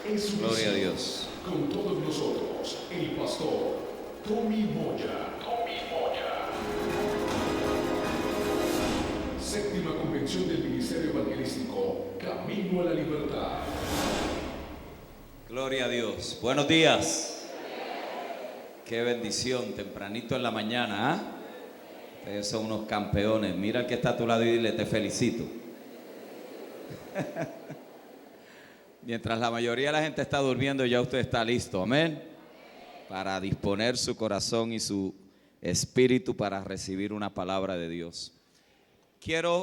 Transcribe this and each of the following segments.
en su Gloria a misión. Dios. Con todos nosotros, el pastor Tommy Moya. Séptima Convención del Ministerio Evangelístico, Camino a la Libertad. Gloria a Dios. Buenos días. Qué bendición, tempranito en la mañana, ¿ah? Ustedes son unos campeones. Mira al que está a tu lado y dile, te felicito. Mientras la mayoría de la gente está durmiendo, ya usted está listo, amén, para disponer su corazón y su espíritu para recibir una palabra de Dios.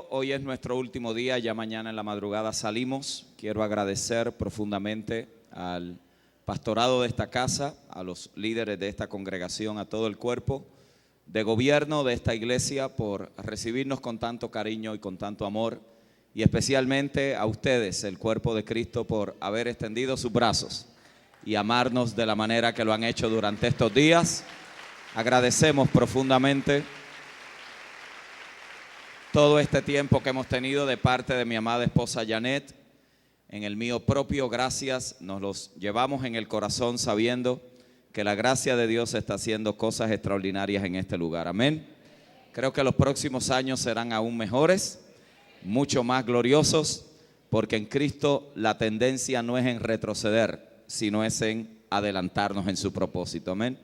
Hoy es nuestro último día, ya mañana en la madrugada salimos. Quiero agradecer profundamente al pastorado de esta casa, a los líderes de esta congregación, a todo el cuerpo de gobierno de esta iglesia por recibirnos con tanto cariño y con tanto amor, y especialmente a ustedes, el cuerpo de Cristo, por haber extendido sus brazos y amarnos de la manera que lo han hecho durante estos días. Agradecemos profundamente todo este tiempo que hemos tenido de parte de mi amada esposa Janet. En el mío propio, gracias, nos los llevamos en el corazón sabiendo que la gracia de Dios está haciendo cosas extraordinarias en este lugar. Amén. Creo que los próximos años serán aún mejores, mucho más gloriosos, porque en Cristo la tendencia no es en retroceder, sino es en adelantarnos en su propósito. Amén.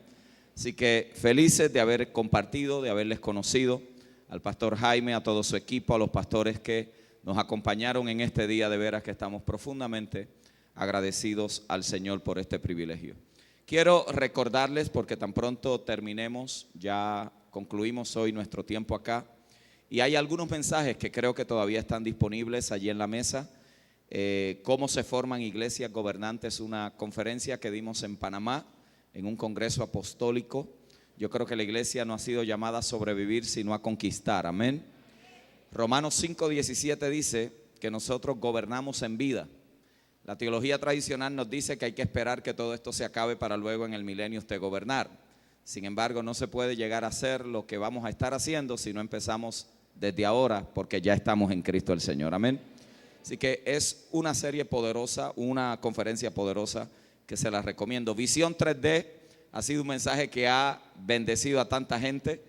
Así que felices de haber compartido, de haberles conocido, al pastor Jaime, a todo su equipo, a los pastores que nos acompañaron en este día. De veras que estamos profundamente agradecidos al Señor por este privilegio. Quiero recordarles, porque tan pronto terminemos, ya concluimos hoy nuestro tiempo acá, y hay algunos mensajes que creo que todavía están disponibles allí en la mesa. Cómo se forman iglesias gobernantes, una conferencia que dimos en Panamá, en un congreso apostólico. Yo creo que la iglesia no ha sido llamada a sobrevivir, sino a conquistar. Amén. Romanos 5:17 dice que nosotros gobernamos en vida. La teología tradicional nos dice que hay que esperar que todo esto se acabe para luego en el milenio usted gobernar. Sin embargo, no se puede llegar a hacer lo que vamos a estar haciendo si no empezamos desde ahora, porque ya estamos en Cristo el Señor. Amén. Así que es una serie poderosa, una conferencia poderosa que se la recomiendo. Visión 3D ha sido un mensaje que ha bendecido a tanta gente.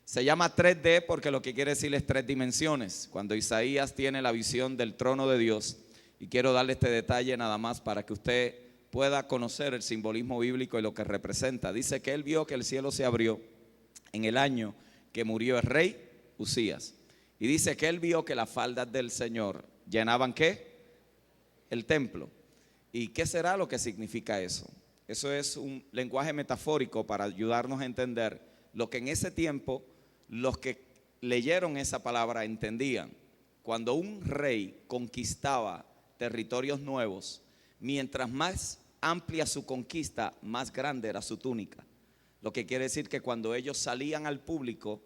Se llama 3D porque lo que quiere decir es tres dimensiones. Cuando Isaías tiene la visión del trono de Dios, y quiero darle este detalle nada más para que usted pueda conocer el simbolismo bíblico y lo que representa. Dice que él vio que el cielo se abrió en el año que murió el rey Usías. Y dice que él vio que las faldas del Señor llenaban ¿qué? El templo. ¿Y qué será lo que significa eso? Eso es un lenguaje metafórico para ayudarnos a entender lo que en ese tiempo los que leyeron esa palabra entendían. Cuando un rey conquistaba territorios nuevos, mientras más amplia su conquista, más grande era su túnica. Lo que quiere decir que cuando ellos salían al público,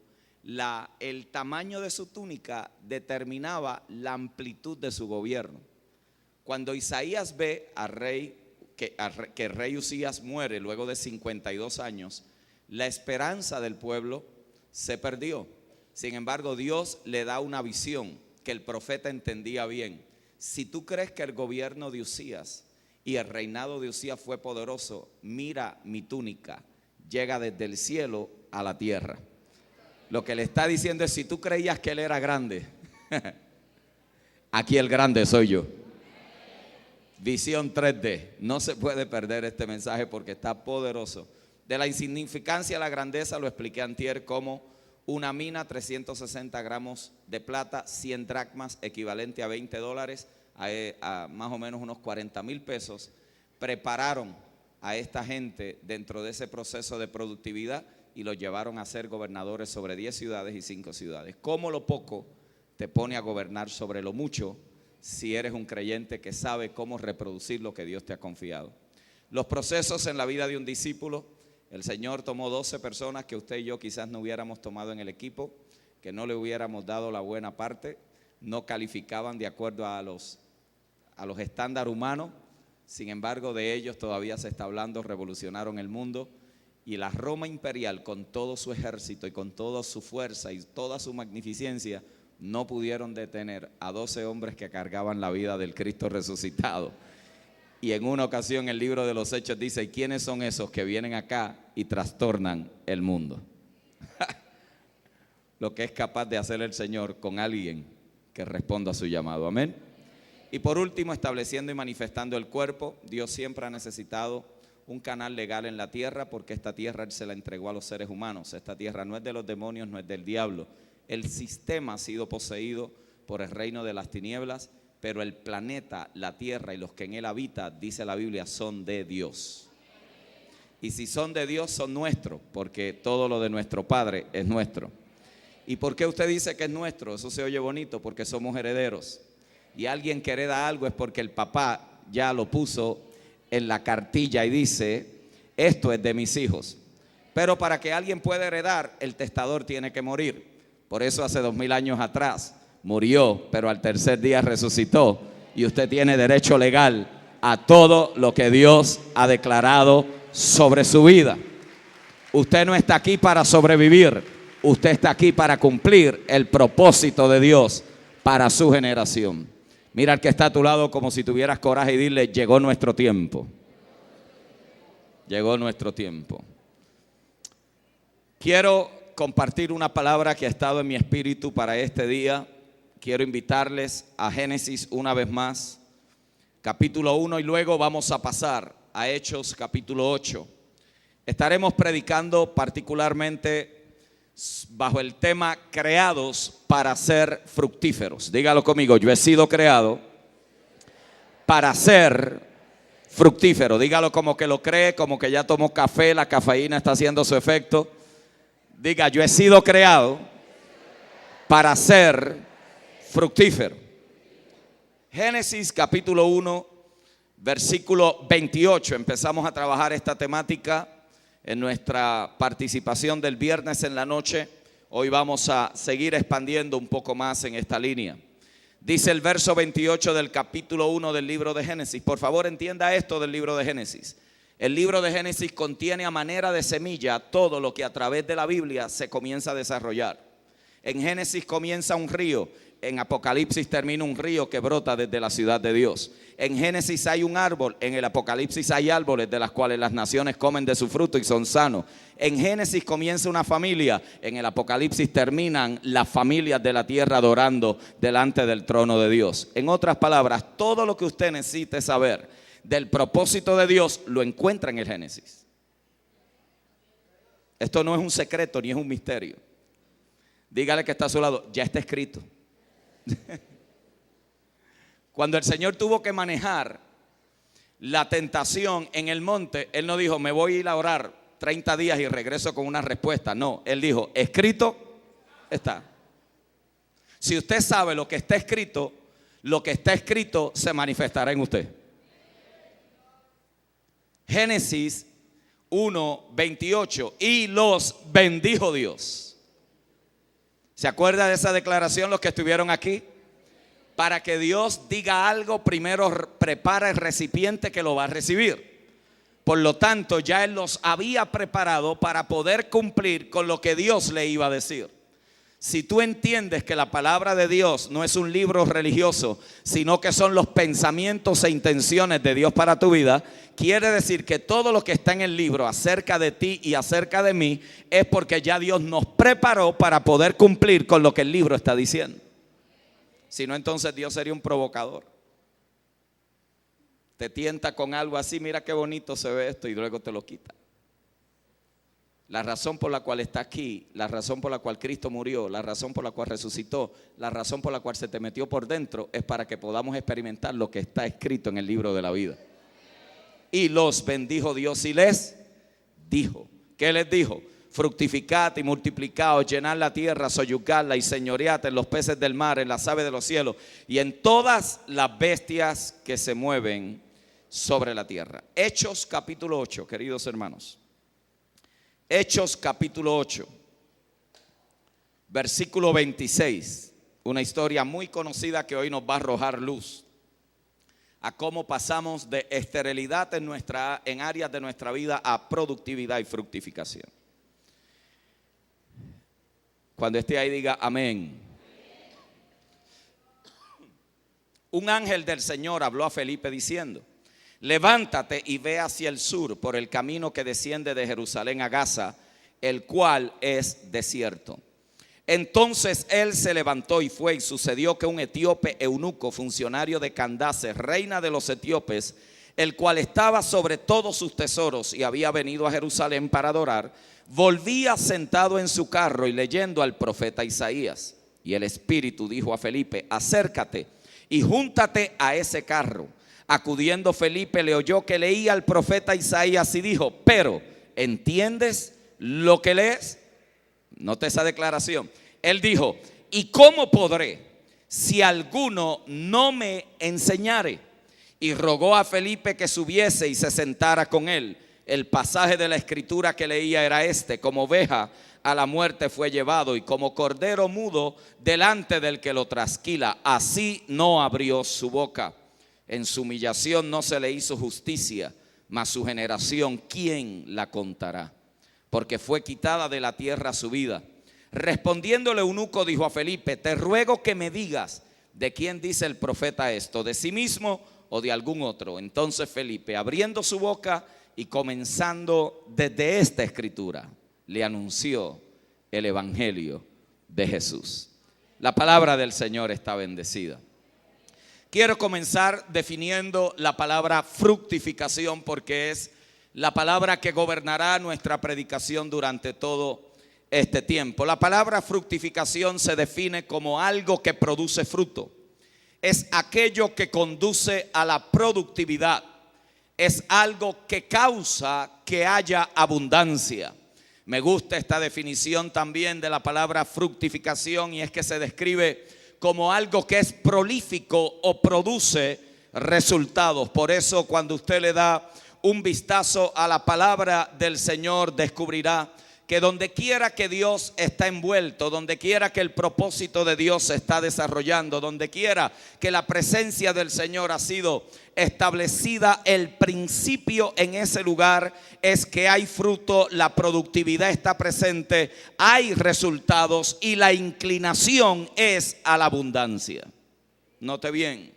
el tamaño de su túnica determinaba la amplitud de su gobierno. Cuando Isaías ve que el rey Usías muere luego de 52 años, la esperanza del pueblo se perdió. Sin embargo, Dios le da una visión que el profeta entendía bien. Si tú crees que el gobierno de Usías y el reinado de Usías fue poderoso, mira mi túnica, llega desde el cielo a la tierra. Lo que le está diciendo es, si tú creías que él era grande, aquí el grande soy yo. Visión 3D, no se puede perder este mensaje porque está poderoso. De la insignificancia a la grandeza lo expliqué antier, como una mina, 360 gramos de plata, 100 dracmas, equivalente a $20, a más o menos unos 40,000 pesos, prepararon a esta gente dentro de ese proceso de productividad y los llevaron a ser gobernadores sobre 10 ciudades y 5 ciudades. ¿Cómo lo poco te pone a gobernar sobre lo mucho si eres un creyente que sabe cómo reproducir lo que Dios te ha confiado? Los procesos en la vida de un discípulo. El Señor tomó 12 personas que usted y yo quizás no hubiéramos tomado en el equipo, que no le hubiéramos dado la buena parte, no calificaban de acuerdo a los estándares humanos. Sin embargo, de ellos todavía se está hablando, revolucionaron el mundo, y la Roma imperial, con todo su ejército y con toda su fuerza y toda su magnificencia, no pudieron detener a 12 hombres que cargaban la vida del Cristo resucitado. Y en una ocasión el libro de los Hechos dice, ¿y quiénes son esos que vienen acá y trastornan el mundo? Lo que es capaz de hacer el Señor con alguien que responda a su llamado. Amén. Y por último, estableciendo y manifestando el cuerpo. Dios siempre ha necesitado un canal legal en la tierra, porque esta tierra Él se la entregó a los seres humanos. Esta tierra no es de los demonios, no es del diablo. El sistema ha sido poseído por el reino de las tinieblas, pero el planeta, la tierra y los que en él habitan, dice la Biblia, son de Dios. Y si son de Dios, son nuestros, porque todo lo de nuestro Padre es nuestro. ¿Y por qué usted dice que es nuestro? Eso se oye bonito, porque somos herederos. Y alguien que hereda algo es porque el papá ya lo puso en la cartilla y dice, esto es de mis hijos. Pero para que alguien pueda heredar, el testador tiene que morir. Por eso hace 2000 años atrás murió, pero al tercer día resucitó. Y usted tiene derecho legal a todo lo que Dios ha declarado sobre su vida. Usted no está aquí para sobrevivir. Usted está aquí para cumplir el propósito de Dios para su generación. Mira al que está a tu lado como si tuvieras coraje y dile, llegó nuestro tiempo. Llegó nuestro tiempo. Quiero compartir una palabra que ha estado en mi espíritu para este día. Quiero invitarles a Génesis una vez más, capítulo 1, y luego vamos a pasar a Hechos capítulo 8. Estaremos predicando particularmente bajo el tema creados para ser fructíferos. Dígalo conmigo, yo he sido creado para ser fructífero. Dígalo como que lo cree, como que ya tomó café, la cafeína está haciendo su efecto. Diga, yo he sido creado para ser fructífero. Génesis capítulo 1, versículo 28. Empezamos a trabajar esta temática en nuestra participación del viernes en la noche. Hoy vamos a seguir expandiendo un poco más en esta línea. Dice el verso 28 del capítulo 1 del libro de Génesis. Por favor, entienda esto del libro de Génesis. El libro de Génesis contiene a manera de semilla todo lo que a través de la Biblia se comienza a desarrollar. En Génesis comienza un río. En Apocalipsis termina un río que brota desde la ciudad de Dios. En Génesis hay un árbol, en el Apocalipsis hay árboles de las cuales las naciones comen de su fruto y son sanos. En Génesis comienza una familia, en el Apocalipsis terminan las familias de la tierra adorando delante del trono de Dios. En otras palabras, todo lo que usted necesite saber del propósito de Dios lo encuentra en el Génesis. Esto no es un secreto ni es un misterio. Dígale que está a su lado, ya está escrito. Cuando el Señor tuvo que manejar la tentación en el monte, Él no dijo, me voy a ir a orar 30 días y regreso con una respuesta. No, Él dijo, escrito está. Si usted sabe lo que está escrito se manifestará en usted. Génesis 1:28, y los bendijo Dios. ¿Se acuerda de esa declaración los que estuvieron aquí? Para que Dios diga algo, primero prepara el recipiente que lo va a recibir. Por lo tanto, ya Él los había preparado para poder cumplir con lo que Dios le iba a decir. Si tú entiendes que la palabra de Dios no es un libro religioso, sino que son los pensamientos e intenciones de Dios para tu vida, quiere decir que todo lo que está en el libro acerca de ti y acerca de mí es porque ya Dios nos preparó para poder cumplir con lo que el libro está diciendo. Si no, entonces Dios sería un provocador. Te tienta con algo así, mira qué bonito se ve esto, y luego te lo quita. La razón por la cual está aquí, la razón por la cual Cristo murió, la razón por la cual resucitó, la razón por la cual se te metió por dentro, es para que podamos experimentar lo que está escrito en el libro de la vida. Y los bendijo Dios y les dijo. ¿Qué les dijo? Fructificad y multiplicaos, llenad la tierra, soyugadla y señoread en los peces del mar, en las aves de los cielos y en todas las bestias que se mueven sobre la tierra. Hechos capítulo 8, queridos hermanos. Hechos capítulo 8, versículo 26. Una historia muy conocida que hoy nos va a arrojar luz a cómo pasamos de esterilidad en áreas de nuestra vida a productividad y fructificación. Cuando esté ahí diga amén. Un ángel del Señor habló a Felipe diciendo: levántate y ve hacia el sur por el camino que desciende de Jerusalén a Gaza, el cual es desierto. Entonces él se levantó y fue, y sucedió que un etíope eunuco, funcionario de Candace, reina de los etíopes, el cual estaba sobre todos sus tesoros y había venido a Jerusalén para adorar, volvía sentado en su carro y leyendo al profeta Isaías. Y el Espíritu dijo a Felipe: acércate y júntate a ese carro. Acudiendo Felipe, le oyó que leía al profeta Isaías y dijo: pero, ¿entiendes lo que lees? Note esa declaración. Él dijo: ¿y cómo podré si alguno no me enseñare? Y rogó a Felipe que subiese y se sentara con él. El pasaje de la escritura que leía era este: como oveja a la muerte fue llevado, y como cordero mudo delante del que lo trasquila, así no abrió su boca. En su humillación no se le hizo justicia, mas su generación, ¿quién la contará? Porque fue quitada de la tierra su vida. Respondiéndole eunuco dijo a Felipe: te ruego que me digas, ¿de quién dice el profeta esto? ¿De sí mismo o de algún otro? Entonces Felipe, abriendo su boca y comenzando desde esta escritura, le anunció el evangelio de Jesús. La palabra del Señor está bendecida. Quiero comenzar definiendo la palabra fructificación, porque es la palabra que gobernará nuestra predicación durante todo este tiempo. La palabra fructificación se define como algo que produce fruto. Es aquello que conduce a la productividad. Es algo que causa que haya abundancia. Me gusta esta definición también de la palabra fructificación, y es que se describe como algo que es prolífico o produce resultados. Por eso, cuando usted le da un vistazo a la palabra del Señor, descubrirá que donde quiera que Dios está envuelto, donde quiera que el propósito de Dios se está desarrollando, donde quiera que la presencia del Señor ha sido establecida, el principio en ese lugar es que hay fruto, la productividad está presente, hay resultados y la inclinación es a la abundancia. Note bien,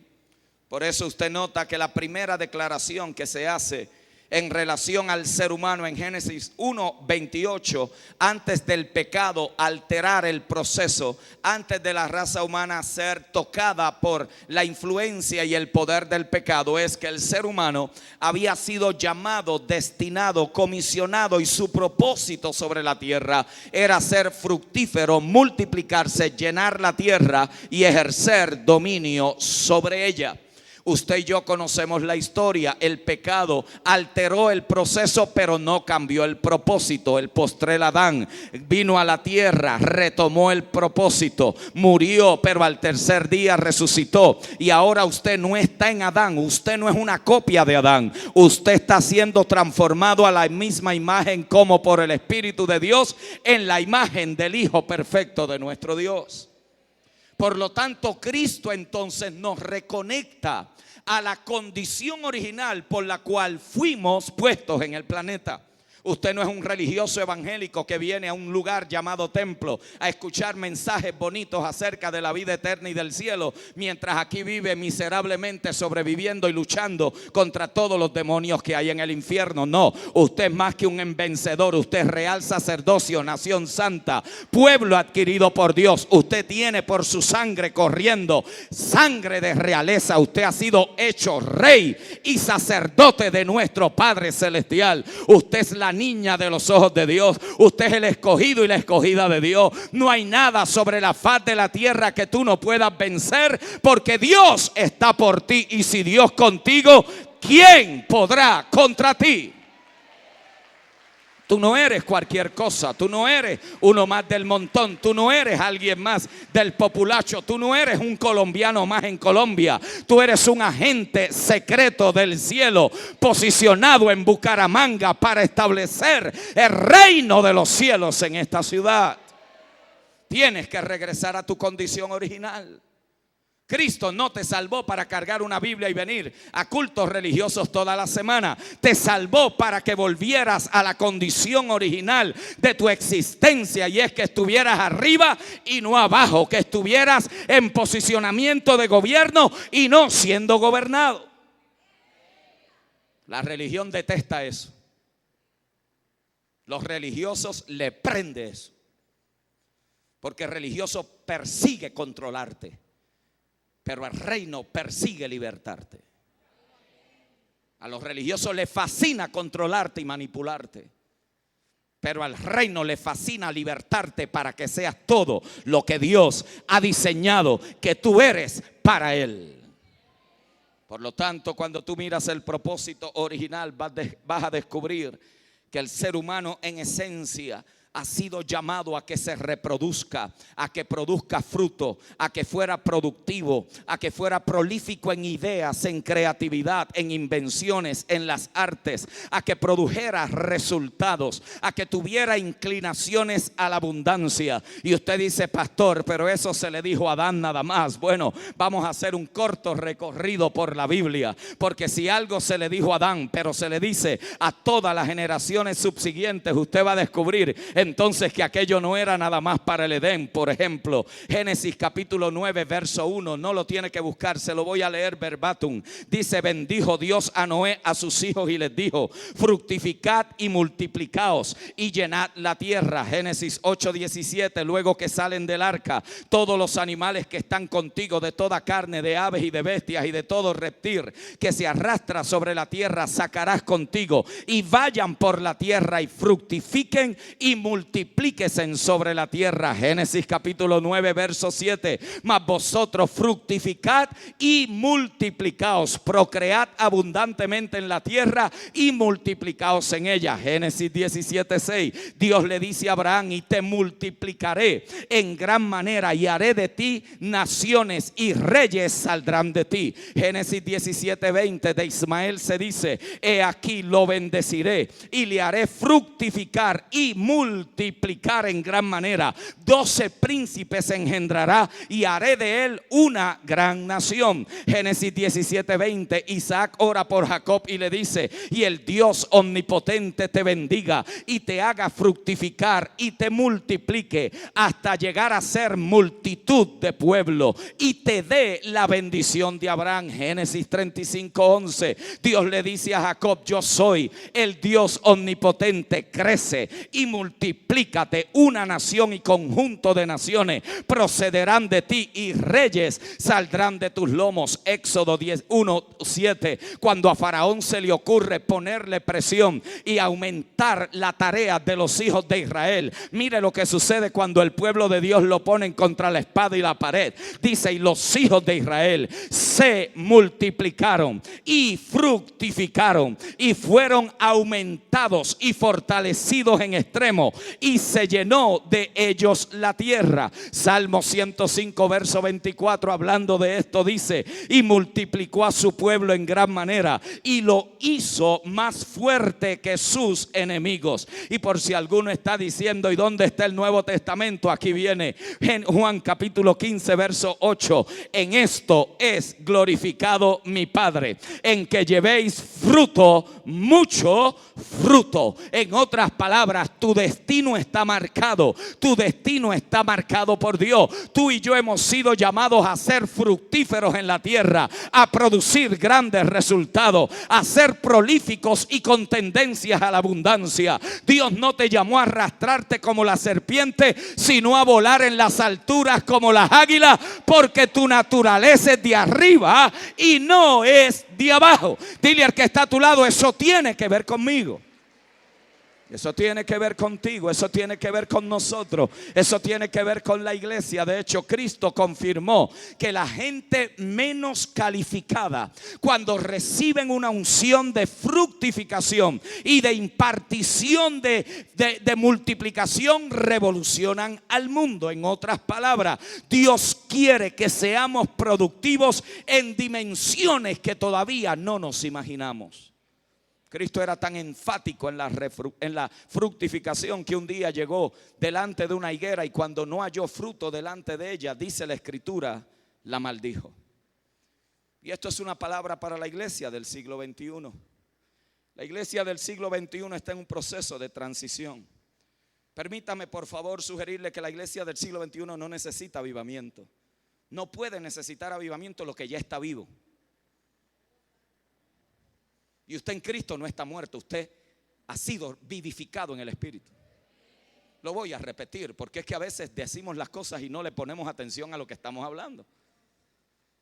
por eso usted nota que la primera declaración que se hace en relación al ser humano en Génesis 1:28, antes del pecado alterar el proceso, antes de la raza humana ser tocada por la influencia y el poder del pecado, es que el ser humano había sido llamado, destinado, comisionado, y su propósito sobre la tierra era ser fructífero, multiplicarse, llenar la tierra y ejercer dominio sobre ella. Usted y yo conocemos la historia. El pecado alteró el proceso, pero no cambió el propósito. El postrel Adán vino a la tierra, retomó el propósito, murió, pero al tercer día resucitó. Y ahora usted no está en Adán, usted no es una copia de Adán. Usted está siendo transformado a la misma imagen, como por el Espíritu de Dios, en la imagen del Hijo perfecto de nuestro Dios. Por lo tanto, Cristo entonces nos reconecta a la condición original por la cual fuimos puestos en el planeta. Usted no es un religioso evangélico que viene a un lugar llamado templo a escuchar mensajes bonitos acerca de la vida eterna y del cielo, mientras aquí vive miserablemente sobreviviendo y luchando contra todos los demonios que hay en el infierno. No, usted es más que un vencedor. Usted es real sacerdocio, nación santa, pueblo adquirido por Dios. Usted tiene por su sangre corriendo sangre de realeza. Usted ha sido hecho rey y sacerdote de nuestro Padre Celestial. Usted es la niña de los ojos de Dios. Usted es el escogido y la escogida de Dios. No hay nada sobre la faz de la tierra que tú no puedas vencer, porque Dios está por ti. Y si Dios contigo, ¿quién podrá contra ti? Tú no eres cualquier cosa, tú no eres uno más del montón, tú no eres alguien más del populacho, tú no eres un colombiano más en Colombia, tú eres un agente secreto del cielo posicionado en Bucaramanga para establecer el reino de los cielos en esta ciudad. Tienes que regresar a tu condición original. Cristo no te salvó para cargar una Biblia y venir a cultos religiosos toda la semana. Te salvó para que volvieras a la condición original de tu existencia, y es que estuvieras arriba y no abajo, que estuvieras en posicionamiento de gobierno y no siendo gobernado. La religión detesta eso. Los religiosos le prende eso. Porque el religioso persigue controlarte, pero el reino persigue libertarte. A los religiosos les fascina controlarte y manipularte, pero al reino le fascina libertarte para que seas todo lo que Dios ha diseñado que tú eres para Él. Por lo tanto, cuando tú miras el propósito original, vas a descubrir que el ser humano en esencia ha sido llamado a que se reproduzca, a que produzca fruto, a que fuera productivo, a que fuera prolífico en ideas, en creatividad, en invenciones, en las artes, a que produjera resultados, a que tuviera inclinaciones a la abundancia. Y usted dice, pastor, pero eso se le dijo a Adán nada más. Bueno, vamos a hacer un corto recorrido por la Biblia, porque si algo se le dijo a Adán, pero se le dice a todas las generaciones subsiguientes, usted va a descubrir entonces que aquello no era nada más para el Edén. Por ejemplo, Génesis capítulo 9 verso 1, no lo tiene que buscar, se lo voy a leer verbatim. Dice, bendijo Dios a Noé, a sus hijos, y les dijo, fructificad y multiplicaos y llenad la tierra. Génesis 8:17, luego que salen del arca, todos los animales que están contigo, de toda carne, de aves y de bestias y de todo reptil que se arrastra sobre la tierra, sacarás contigo, y vayan por la tierra y fructifiquen y multiplíquense sobre la tierra. Génesis capítulo 9 verso 7, mas vosotros fructificad y multiplicaos, procread abundantemente en la tierra y multiplicaos en ella. Génesis 17:6, Dios le dice a Abraham, y te multiplicaré en gran manera y haré de ti naciones y reyes saldrán de ti. Génesis 17:20, de Ismael se dice, he aquí lo bendeciré y le haré fructificar y multiplicar en gran manera. 12 príncipes engendrará y haré de él una gran nación. Génesis 17:20, Isaac ora por Jacob y le dice, y el Dios omnipotente te bendiga y te haga fructificar y te multiplique hasta llegar a ser multitud de pueblo y te dé la bendición de Abraham. Génesis 35:11, Dios le dice a Jacob, yo soy el Dios omnipotente, crece y multiplícate, una nación y conjunto de naciones procederán de ti y reyes saldrán de tus lomos. Éxodo 1:7, cuando a Faraón se le ocurre ponerle presión y aumentar la tarea de los hijos de Israel, mire lo que sucede cuando el pueblo de Dios lo ponen contra la espada y la pared. Dice, y los hijos de Israel se multiplicaron y fructificaron y fueron aumentados y fortalecidos en extremo, y se llenó de ellos la tierra. Salmo 105 verso 24, hablando de esto, dice, y multiplicó a su pueblo en gran manera y lo hizo más fuerte que sus enemigos. Y por si alguno está diciendo, ¿y dónde está el Nuevo Testamento? Aquí viene en Juan capítulo 15 verso 8, en esto es glorificado mi Padre, en que llevéis fruto, mucho fruto. En otras palabras, tu destino está marcado, tu destino está marcado por Dios. Tú y yo hemos sido llamados a ser fructíferos en la tierra, a producir grandes resultados, a ser prolíficos y con tendencias a la abundancia. Dios no te llamó a arrastrarte como la serpiente, sino a volar en las alturas como las águilas, porque tu naturaleza es de arriba y no es de abajo. Dile al que está a tu lado, eso tiene que ver conmigo. Eso tiene que ver contigo, eso tiene que ver con nosotros, eso tiene que ver con la iglesia. De hecho, Cristo confirmó que la gente menos calificada, cuando reciben una unción de fructificación y de impartición de multiplicación, revolucionan al mundo. En otras palabras, Dios quiere que seamos productivos en dimensiones que todavía no nos imaginamos. Cristo era tan enfático en la fructificación que un día llegó delante de una higuera y cuando no halló fruto delante de ella, dice la Escritura, la maldijo. Y esto es una palabra para la iglesia del siglo XXI. La iglesia del siglo XXI está en un proceso de transición. Permítame por favor sugerirle que la iglesia del siglo XXI no necesita avivamiento. No puede necesitar avivamiento lo que ya está vivo. Y usted en Cristo no está muerto, usted ha sido vivificado en el Espíritu. Lo voy a repetir porque es que a veces decimos las cosas y no le ponemos atención a lo que estamos hablando.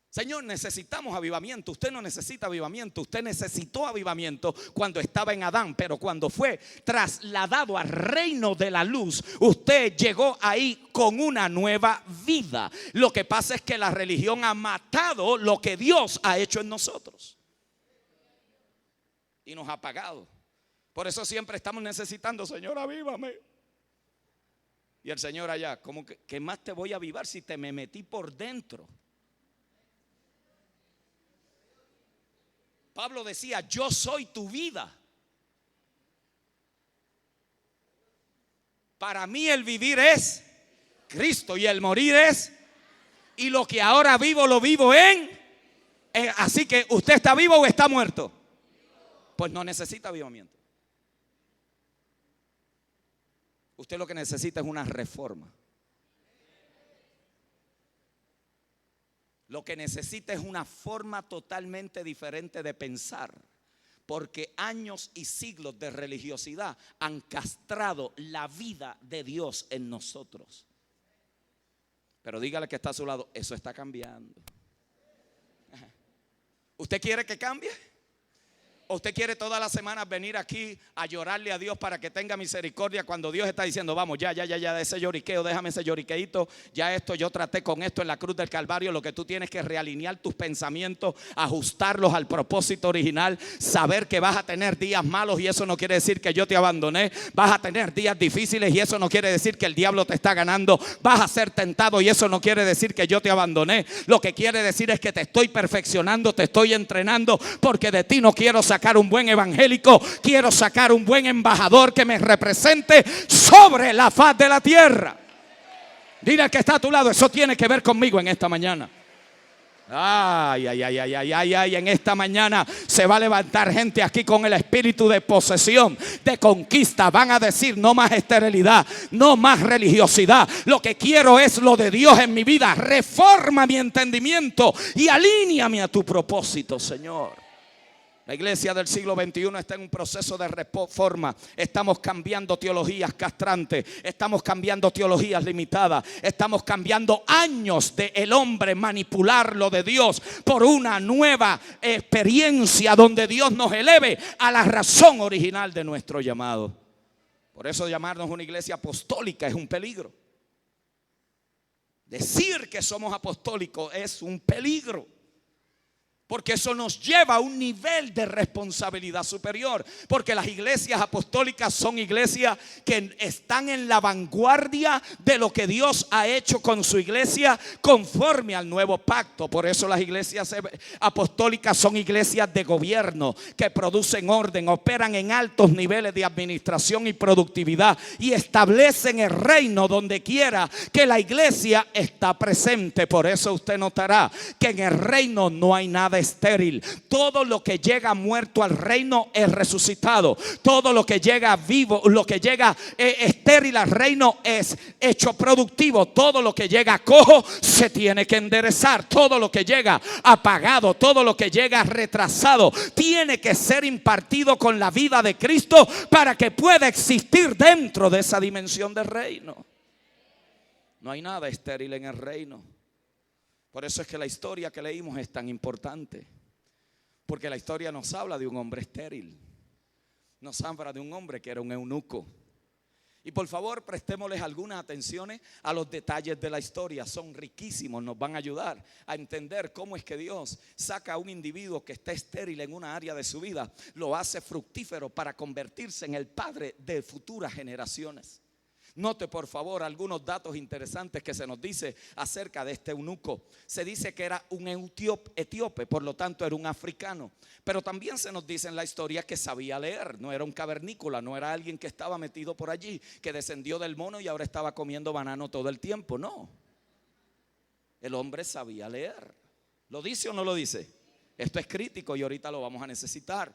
Señor, necesitamos avivamiento. Usted no necesita avivamiento. Usted necesitó avivamiento cuando estaba en Adán, pero cuando fue trasladado al reino de la luz, usted llegó ahí con una nueva vida. Lo que pasa es que la religión ha matado lo que Dios ha hecho en nosotros y nos ha apagado. Por eso siempre estamos necesitando, Señor, avívame. Y el Señor allá, como que, ¿qué más te voy a avivar si te me metí por dentro? Pablo decía, yo soy tu vida. Para mí el vivir es Cristo y el morir es. Y lo que ahora vivo lo vivo en. Así que ¿usted está vivo o está muerto? Pues no necesita avivamiento. Usted lo que necesita es una reforma. Lo que necesita es una forma totalmente diferente de pensar, porque años y siglos de religiosidad han castrado la vida de Dios en nosotros. Pero dígale que está a su lado, eso está cambiando. ¿Usted quiere que cambie? ¿O usted quiere todas las semanas venir aquí a llorarle a Dios para que tenga misericordia cuando Dios está diciendo, vamos, ya, de ese lloriqueo, déjame ese lloriqueito, ya esto, yo traté con esto en la cruz del Calvario? Lo que tú tienes que realinear tus pensamientos, ajustarlos al propósito original, saber que vas a tener días malos y eso no quiere decir que yo te abandoné, vas a tener días difíciles y eso no quiere decir que el diablo te está ganando, vas a ser tentado y eso no quiere decir que yo te abandoné, lo que quiere decir es que te estoy perfeccionando, te estoy entrenando, porque de ti no quiero sacar un buen evangélico, quiero sacar un buen embajador que me represente sobre la faz de la tierra. Dile al que está a tu lado, eso tiene que ver conmigo en esta mañana. Ay, en esta mañana se va a levantar gente aquí con el espíritu de posesión, de conquista. Van a decir, no más esterilidad, no más religiosidad. Lo que quiero es lo de Dios en mi vida. Reforma mi entendimiento y alíneame a tu propósito, Señor. La iglesia del siglo XXI está en un proceso de reforma. Estamos cambiando teologías castrantes, estamos cambiando teologías limitadas, estamos cambiando años de el hombre manipular lo de Dios por una nueva experiencia donde Dios nos eleve a la razón original de nuestro llamado. Por eso llamarnos una iglesia apostólica es un peligro. Decir que somos apostólicos es un peligro, porque eso nos lleva a un nivel de responsabilidad superior. Porque las iglesias apostólicas son iglesias que están en la vanguardia de lo que Dios ha hecho con su iglesia conforme al nuevo pacto. Por eso las iglesias apostólicas son iglesias de gobierno que producen orden, operan en altos niveles de administración y productividad y establecen el reino donde quiera que la iglesia está presente. Por eso usted notará que en el reino no hay nada estéril. Todo lo que llega muerto al reino es resucitado. Todo lo que llega vivo, lo que llega estéril al reino es hecho productivo. Todo lo que llega cojo se tiene que enderezar. Todo lo que llega apagado, todo lo que llega retrasado tiene que ser impartido con la vida de Cristo para que pueda existir dentro de esa dimensión del reino. No hay nada estéril en el reino. Por eso es que la historia que leímos es tan importante, porque la historia nos habla de un hombre estéril, nos habla de un hombre que era un eunuco. Y por favor prestémosles algunas atenciones a los detalles de la historia, son riquísimos, nos van a ayudar a entender cómo es que Dios saca a un individuo que está estéril en una área de su vida, lo hace fructífero para convertirse en el padre de futuras generaciones. Note por favor algunos datos interesantes que se nos dice acerca de este eunuco. Se dice que era un etíope, por lo tanto era un africano. Pero también se nos dice en la historia que sabía leer. No era un cavernícola, no era alguien que estaba metido por allí, que descendió del mono y ahora estaba comiendo banano todo el tiempo. No, el hombre sabía leer. ¿Lo dice o no lo dice? Esto es crítico y ahorita lo vamos a necesitar.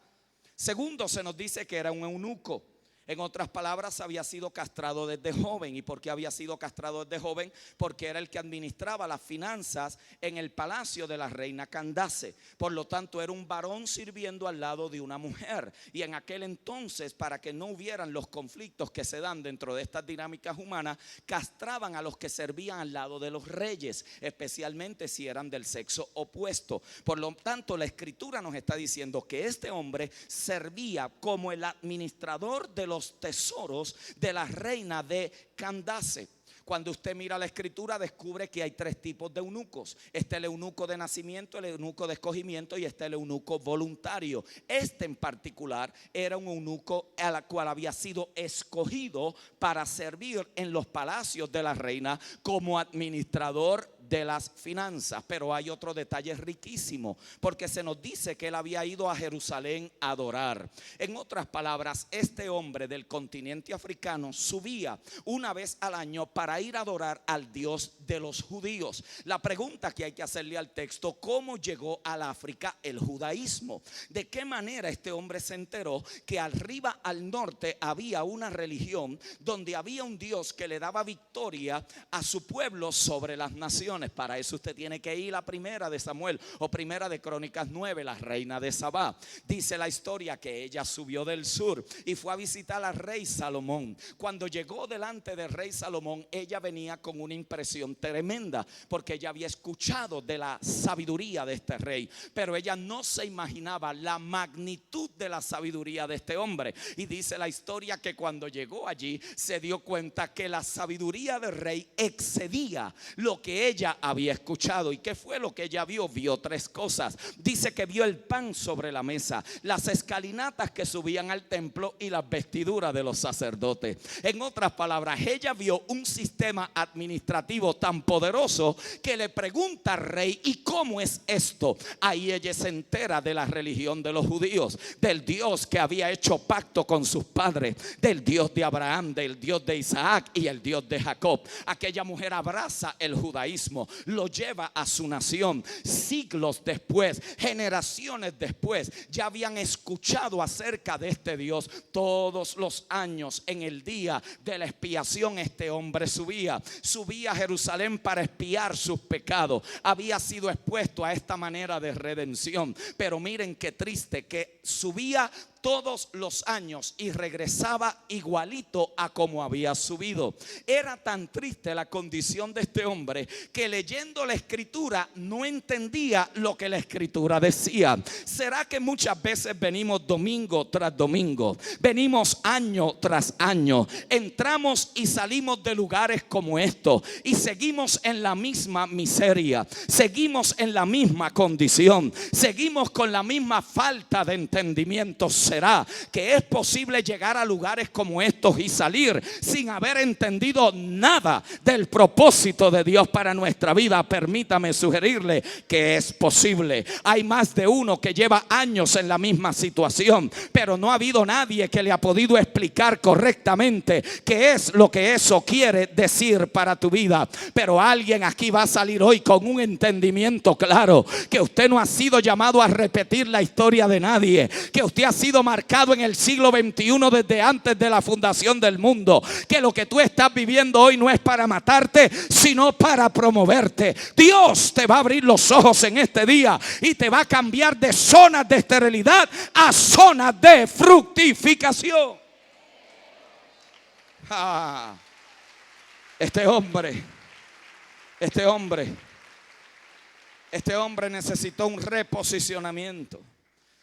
Segundo, se nos dice que era un eunuco. En otras palabras, había sido castrado desde joven. ¿Y por qué había sido castrado desde joven? Porque era el que administraba las finanzas en el palacio de la reina Candace. Por lo tanto, era un varón sirviendo al lado de una mujer. Y en aquel entonces, para que no hubieran los conflictos que se dan dentro de estas dinámicas humanas, castraban a los que servían al lado de los reyes, especialmente si eran del sexo opuesto. Por lo tanto, la escritura nos está diciendo que este hombre servía como el administrador de los tesoros de la reina de Candace. Cuando usted mira la escritura, descubre que hay tres tipos de eunucos. Está el eunuco de nacimiento, el eunuco de escogimiento y está el eunuco voluntario. Este en particular era un eunuco a la cual había sido escogido para servir en los palacios de la reina como administrador de las finanzas. Pero hay otro detalle riquísimo, porque se nos dice que él había ido a Jerusalén a adorar. En otras palabras, este hombre del continente africano subía una vez al año para ir a adorar al Dios de los judíos. La pregunta que hay que hacerle al texto: ¿cómo llegó al África el judaísmo? ¿De qué manera este hombre se enteró que arriba al norte había una religión donde había un Dios que le daba victoria a su pueblo sobre las naciones? Para eso usted tiene que ir a Primera de Samuel o Primera de Crónicas 9, la reina de Sabá. Dice la historia que ella subió del sur y fue a visitar al rey Salomón. Cuando llegó delante del rey Salomón, ella venía con una impresión tremenda, porque ella había escuchado de la sabiduría de este rey, pero ella no se imaginaba la magnitud de la sabiduría de este hombre. Y dice la historia que cuando llegó allí se dio cuenta que la sabiduría del rey excedía lo que ella había escuchado. ¿Y qué fue lo que ella vio? Vio tres cosas. Dice que vio el pan sobre la mesa, las escalinatas que subían al templo y las vestiduras de los sacerdotes. En otras palabras, ella vio un sistema administrativo tan poderoso que le pregunta al rey: ¿y cómo es esto? Ahí ella se entera de la religión de los judíos, del Dios que había hecho pacto con sus padres, del Dios de Abraham, del Dios de Isaac y el Dios de Jacob. Aquella mujer abraza el judaísmo, lo lleva a su nación. Siglos después, generaciones después, ya habían escuchado acerca de este Dios. Todos los años, en el día de la expiación, este hombre subía a Jerusalén para expiar sus pecados. Había sido expuesto a esta manera de redención. Pero miren qué triste, que subía todos los años y regresaba igualito a como había subido. Era tan triste la condición de este hombre que leyendo la escritura no entendía lo que la escritura decía. ¿Será que muchas veces venimos domingo tras domingo, venimos año tras año, entramos y salimos de lugares como estos y seguimos en la misma miseria, seguimos en la misma condición, seguimos con la misma falta de entendimiento? ¿Será que es posible llegar a lugares como estos y salir sin haber entendido nada del propósito de Dios para nuestra vida? Permítame sugerirle que es posible. Hay más de uno que lleva años en la misma situación, pero no ha habido nadie que le ha podido explicar correctamente qué es lo que eso quiere decir para tu vida. Pero alguien aquí va a salir hoy con un entendimiento claro, que usted no ha sido llamado a repetir la historia de nadie, que usted ha sido marcado en el siglo XXI desde antes de la fundación del mundo, que lo que tú estás viviendo hoy no es para matarte, sino para promoverte. Dios te va a abrir los ojos en este día y te va a cambiar de zonas de esterilidad a zonas de fructificación. Este hombre necesitó un reposicionamiento.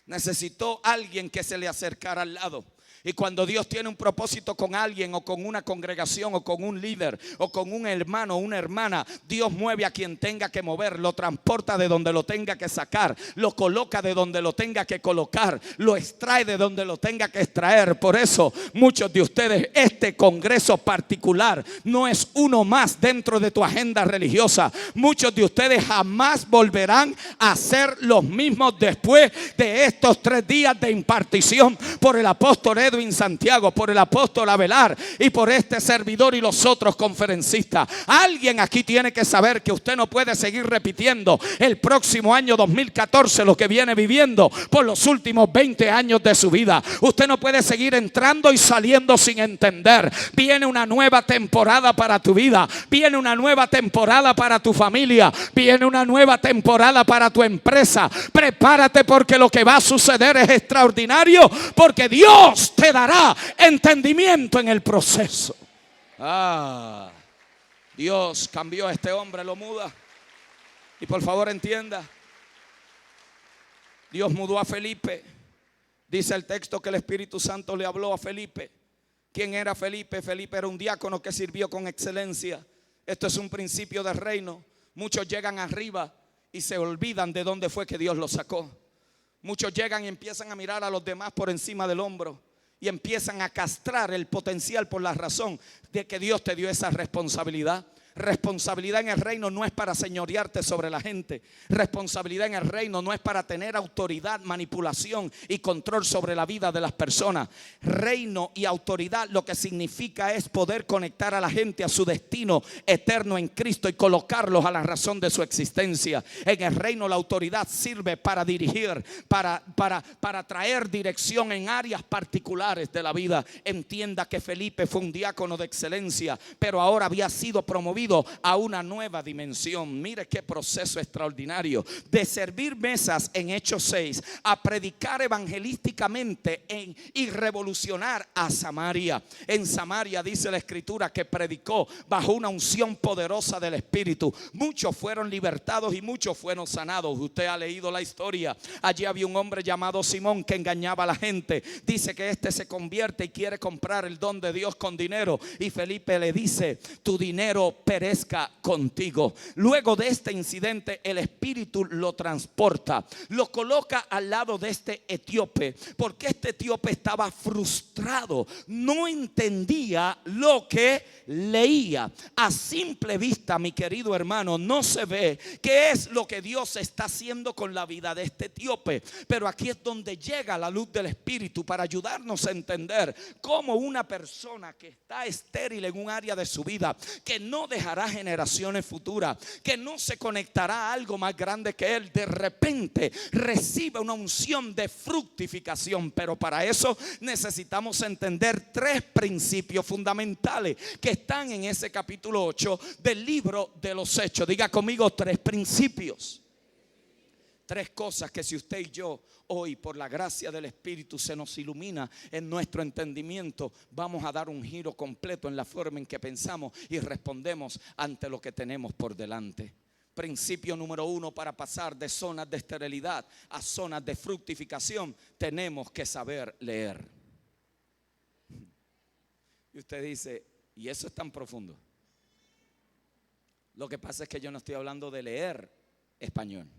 Necesitó alguien que se le acercara al lado. Y cuando Dios tiene un propósito con alguien, o con una congregación, o con un líder, o con un hermano o una hermana, Dios mueve a quien tenga que mover, lo transporta de donde lo tenga que sacar, lo coloca de donde lo tenga que colocar, lo extrae de donde lo tenga que extraer. Por eso muchos de ustedes, este congreso particular no es uno más dentro de tu agenda religiosa. Muchos de ustedes jamás volverán a ser los mismos después de estos 3 días de impartición por el apóstol Edwin Edwin Santiago, por el apóstol Abelar y por este servidor y los otros conferencistas. Alguien aquí tiene que saber que usted no puede seguir repitiendo el próximo año 2014 lo que viene viviendo por los últimos 20 años de su vida. Usted no puede seguir entrando y saliendo sin entender. Viene una nueva temporada para tu vida. Viene una nueva temporada para tu familia. Viene una nueva temporada para tu empresa. Prepárate, porque lo que va a suceder es extraordinario, porque Dios te dará entendimiento en el proceso. Dios cambió a este hombre, lo muda. Y por favor entienda, Dios mudó a Felipe. Dice el texto que el Espíritu Santo le habló a Felipe. ¿Quién era Felipe? Felipe era un diácono que sirvió con excelencia. Esto es un principio del reino. Muchos llegan arriba y se olvidan de dónde fue que Dios los sacó. Muchos llegan y empiezan a mirar a los demás por encima del hombro y empiezan a castrar el potencial por la razón de que Dios te dio esa responsabilidad. Responsabilidad en el reino no es para señorearte sobre la gente. Responsabilidad en el reino no es para tener autoridad, manipulación y control sobre la vida de las personas. Reino y autoridad lo que significa es poder conectar a la gente a su destino eterno en Cristo y colocarlos a la razón de su existencia. En el reino la autoridad sirve para dirigir, para traer dirección en áreas particulares de la vida. Entienda que Felipe fue un diácono de excelencia, pero ahora había sido promovido a una nueva dimensión. Mire qué proceso extraordinario. De servir mesas en Hechos 6 a predicar evangelísticamente y revolucionar a Samaria. En Samaria dice la Escritura que predicó bajo una unción poderosa del Espíritu. Muchos fueron libertados y muchos fueron sanados. Usted ha leído la historia. Allí había un hombre llamado Simón que engañaba a la gente. Dice que este se convierte y quiere comprar el don de Dios con dinero. Y Felipe le dice: tu dinero perezca contigo. Luego de este incidente, el Espíritu lo transporta, lo coloca al lado de este etíope, porque este etíope estaba frustrado, no entendía lo que leía. A simple vista, mi querido hermano, no se ve qué es lo que Dios está haciendo con la vida de este etíope, pero aquí es donde llega la luz del Espíritu para ayudarnos a entender cómo una persona que está estéril en un área de su vida, que no dejará generaciones futuras, que no se conectará a algo más grande que él, de repente recibe una unción de fructificación. Pero para eso necesitamos entender tres principios fundamentales que están en ese capítulo 8 del libro de los Hechos. Diga conmigo: tres principios. Tres cosas que si usted y yo hoy, por la gracia del Espíritu, se nos ilumina en nuestro entendimiento, vamos a dar un giro completo en la forma en que pensamos y respondemos ante lo que tenemos por delante. Principio número 1: para pasar de zonas de esterilidad a zonas de fructificación, tenemos que saber leer. Y usted dice: ¿y eso es tan profundo? Lo que pasa es que yo no estoy hablando de leer español.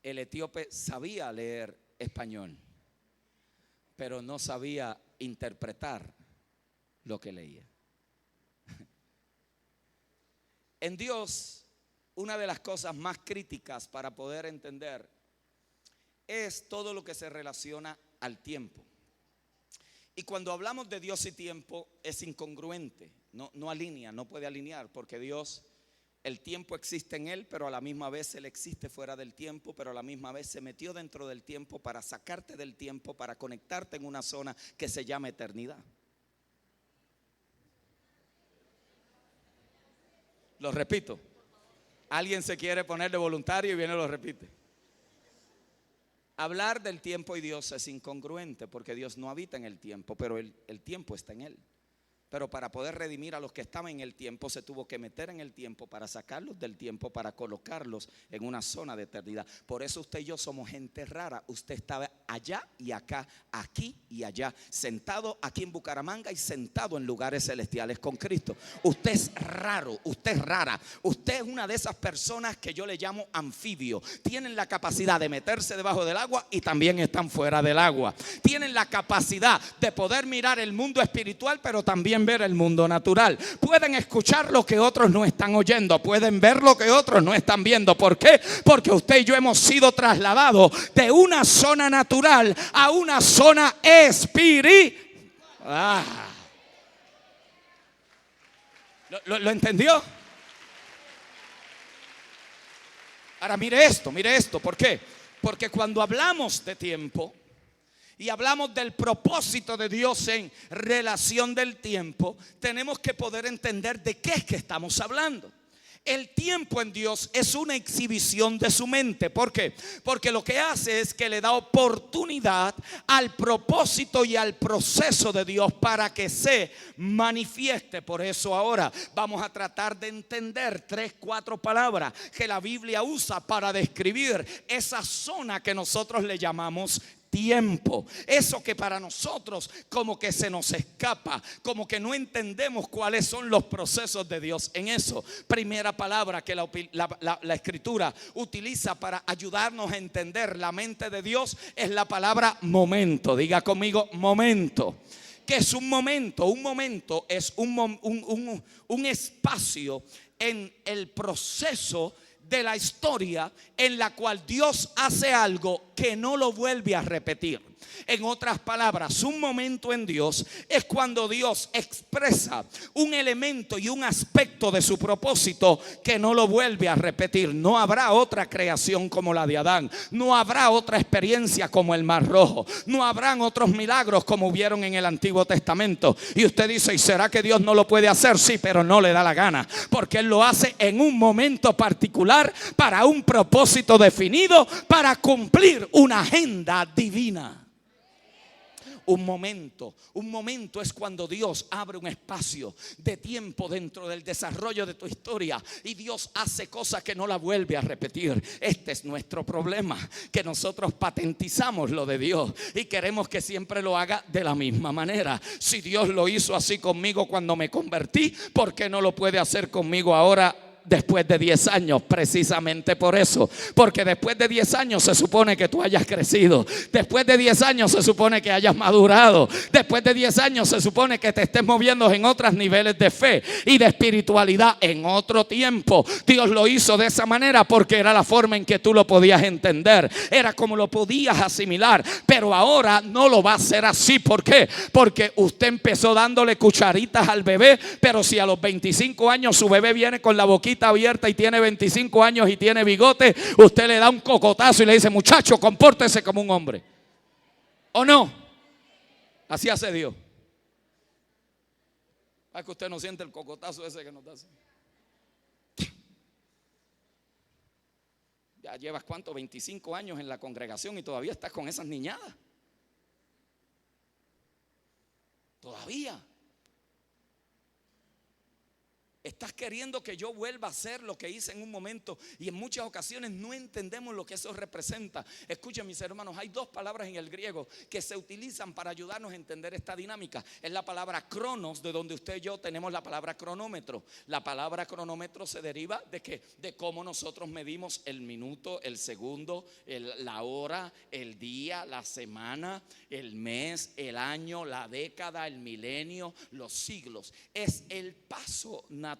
El etíope sabía leer español, pero no sabía interpretar lo que leía. En Dios, una de las cosas más críticas para poder entender es todo lo que se relaciona al tiempo. Y cuando hablamos de Dios y tiempo, es incongruente, no alinea, no puede alinear, porque Dios, el tiempo existe en Él, pero a la misma vez Él existe fuera del tiempo, pero a la misma vez se metió dentro del tiempo para sacarte del tiempo, para conectarte en una zona que se llama eternidad. Lo repito. Alguien se quiere poner de voluntario y viene y lo repite. Hablar del tiempo y Dios es incongruente, porque Dios no habita en el tiempo, pero el tiempo está en Él. Pero para poder redimir a los que estaban en el tiempo, se tuvo que meter en el tiempo para sacarlos del tiempo, para colocarlos en una zona de eternidad. Por eso usted y yo somos gente rara. Usted estaba allá y acá, aquí y allá, sentado aquí en Bucaramanga y sentado en lugares celestiales con Cristo. Usted es raro, usted es rara. Usted es una de esas personas que yo le llamo anfibio. Tienen la capacidad de meterse debajo del agua y también están fuera del agua. Tienen la capacidad de poder mirar el mundo espiritual, pero también pueden ver el mundo natural, pueden escuchar lo que otros no están oyendo, pueden ver lo que otros no están viendo. ¿Por qué? Porque usted y yo hemos sido trasladados de una zona natural a una zona espiritual. ¿Lo entendió? Ahora mire esto, ¿por qué? Porque cuando hablamos de tiempo y hablamos del propósito de Dios en relación del tiempo, tenemos que poder entender de qué es que estamos hablando. El tiempo en Dios es una exhibición de su mente. ¿Por qué? Porque lo que hace es que le da oportunidad al propósito y al proceso de Dios para que se manifieste. Por eso ahora vamos a tratar de entender 3-4 palabras que la Biblia usa para describir esa zona que nosotros le llamamos tiempo. Eso que para nosotros como que se nos escapa, como que no entendemos cuáles son los procesos de Dios en eso. Primera palabra que la escritura utiliza para ayudarnos a entender la mente de Dios es la palabra momento. Diga conmigo, momento. ¿Qué es un momento? Un momento es un espacio en el proceso de la historia en la cual Dios hace algo que no lo vuelve a repetir. En otras palabras, un momento en Dios es cuando Dios expresa un elemento y un aspecto de su propósito que no lo vuelve a repetir. No habrá otra creación como la de Adán. No habrá otra experiencia como el Mar Rojo. No habrán otros milagros como hubieron en el Antiguo Testamento. Y usted dice, ¿y será que Dios no lo puede hacer? Sí, pero no le da la gana, porque Él lo hace en un momento particular, para un propósito definido, para cumplir una agenda divina. Un momento es cuando Dios abre un espacio de tiempo dentro del desarrollo de tu historia y Dios hace cosas que no la vuelve a repetir. Este es nuestro problema, que nosotros patentizamos lo de Dios y queremos que siempre lo haga de la misma manera. Si Dios lo hizo así conmigo cuando me convertí, ¿por qué no lo puede hacer conmigo ahora? Después de 10 años, precisamente por eso. Porque después de 10 años se supone que tú hayas crecido. Después de 10 años se supone que hayas madurado. Después de 10 años se supone que te estés moviendo en otros niveles de fe y de espiritualidad en otro tiempo. Dios lo hizo de esa manera porque era la forma en que tú lo podías entender. Era como lo podías asimilar. Pero ahora no lo va a hacer así. ¿Por qué? Porque usted empezó dándole cucharitas al bebé, pero si a los 25 años su bebé viene con la boquita abierta y tiene 25 años y tiene bigote, usted le da un cocotazo y le dice, muchacho, compórtese como un hombre. ¿O no? Así hace Dios. Es que usted no siente el cocotazo ese que nos da. Ya llevas ¿cuánto? 25 años en la congregación y todavía estás con esas niñadas. Todavía estás queriendo que yo vuelva a hacer lo que hice en un momento, y en muchas ocasiones no entendemos lo que eso representa. Escuchen, mis hermanos, hay 2 palabras en el griego que se utilizan para ayudarnos a entender esta dinámica. Es la palabra cronos, de donde usted y yo tenemos la palabra cronómetro. La palabra cronómetro se deriva de cómo nosotros medimos el minuto, el segundo, la hora, el día, la semana, el mes, el año, la década, el milenio, los siglos. Es el paso natural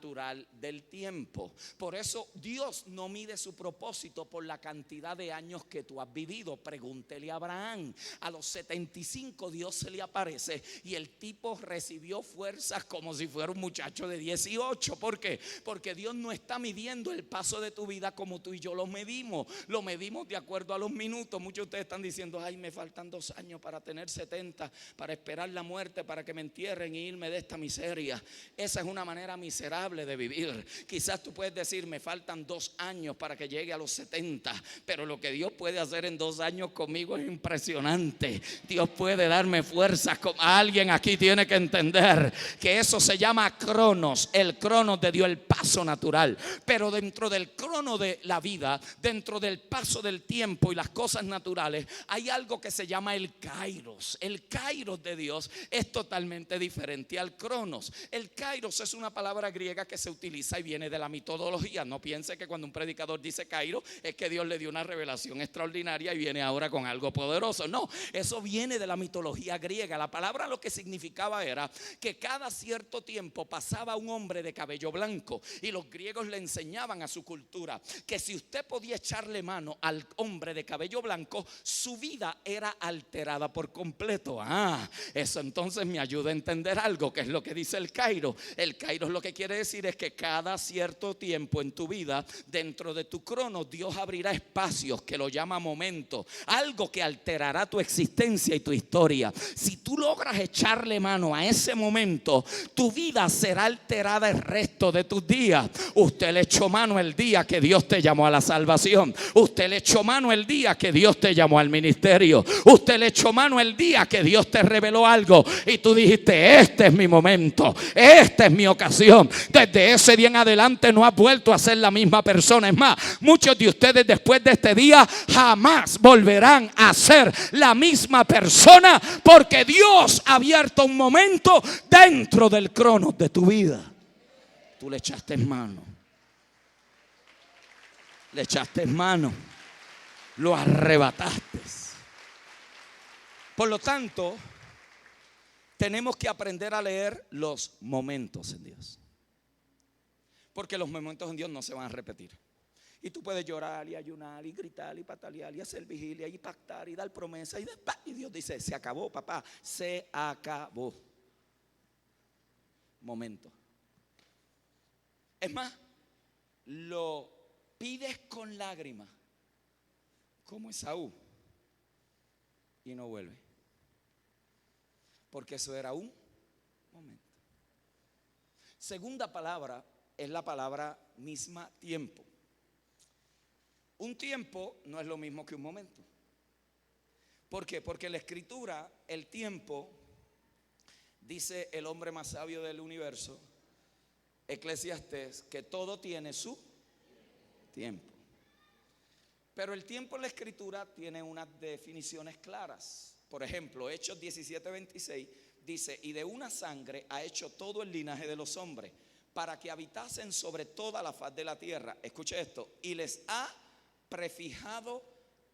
del tiempo. Por eso Dios no mide su propósito por la cantidad de años que tú has vivido. Pregúntele a Abraham. A los 75 Dios se le aparece y el tipo recibió fuerzas como si fuera un muchacho de 18. ¿Por qué? Porque Dios no está midiendo el paso de tu vida como tú y yo lo medimos. Lo medimos de acuerdo a los minutos. Muchos de ustedes están diciendo, ay, me faltan 2 años para tener 70, para esperar la muerte, para que me entierren y irme de esta miseria. Esa es una manera miserable de vivir. Quizás tú puedes decir, me faltan 2 años para que llegue a los 70, pero lo que Dios puede hacer en 2 años conmigo es impresionante. Dios puede darme fuerzas. Alguien aquí tiene que entender que eso se llama cronos. El cronos de Dios, el paso natural. Pero dentro del crono de la vida, dentro del paso del tiempo y las cosas naturales, hay algo que se llama el kairos. El kairos de Dios es totalmente diferente al cronos. El kairos es una palabra griega griega que se utiliza y viene de la mitología. No piense que cuando un predicador dice Cairo es que Dios le dio una revelación extraordinaria y viene ahora con algo poderoso. No, eso viene de la mitología griega. La palabra lo que significaba era que cada cierto tiempo pasaba un hombre de cabello blanco, y los griegos le enseñaban a su cultura que si usted podía echarle mano al hombre de cabello blanco, su vida era alterada por completo. Eso entonces me ayuda a entender algo, que es lo que dice el Cairo. El Cairo lo que quiere decir es que cada cierto tiempo en tu vida, dentro de tu crono, Dios abrirá espacios que lo llama momento, algo que alterará tu existencia y tu historia. Si tú logras echarle mano a ese momento, tu vida será alterada el resto de tus días. Usted le echó mano el día que Dios te llamó a la salvación. Usted le echó mano el día que Dios te llamó al ministerio. Usted le echó mano el día que Dios te reveló algo y tú dijiste: este es mi momento, esta es mi ocasión. Desde ese día en adelante no has vuelto a ser la misma persona. Es más, muchos de ustedes después de este día jamás volverán a ser la misma persona, porque Dios ha abierto un momento dentro del crono de tu vida. Tú le echaste en mano. Le echaste en mano. Lo arrebataste. Por lo tanto, tenemos que aprender a leer los momentos en Dios, porque los momentos en Dios no se van a repetir. Y tú puedes llorar y ayunar y gritar y patalear y hacer vigilia y pactar y dar promesa y Dios dice: se acabó, papá, se acabó. Momento. Es más, lo pides con lágrimas, como Esaú, y no vuelve, porque eso era un momento. Segunda palabra es la palabra misma, tiempo. Un tiempo no es lo mismo que un momento. ¿Por qué? Porque en la escritura el tiempo, dice el hombre más sabio del universo, Eclesiastés, que todo tiene su tiempo. Pero el tiempo en la escritura tiene unas definiciones claras. Por ejemplo, Hechos 17:26 dice: y de una sangre ha hecho todo el linaje de los hombres, para que habitasen sobre toda la faz de la tierra. Escuche esto: y les ha prefijado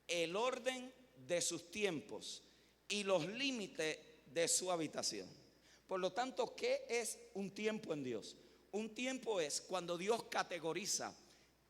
el orden de sus tiempos y los límites de su habitación. Por lo tanto, ¿qué es un tiempo en Dios? Un tiempo es cuando Dios categoriza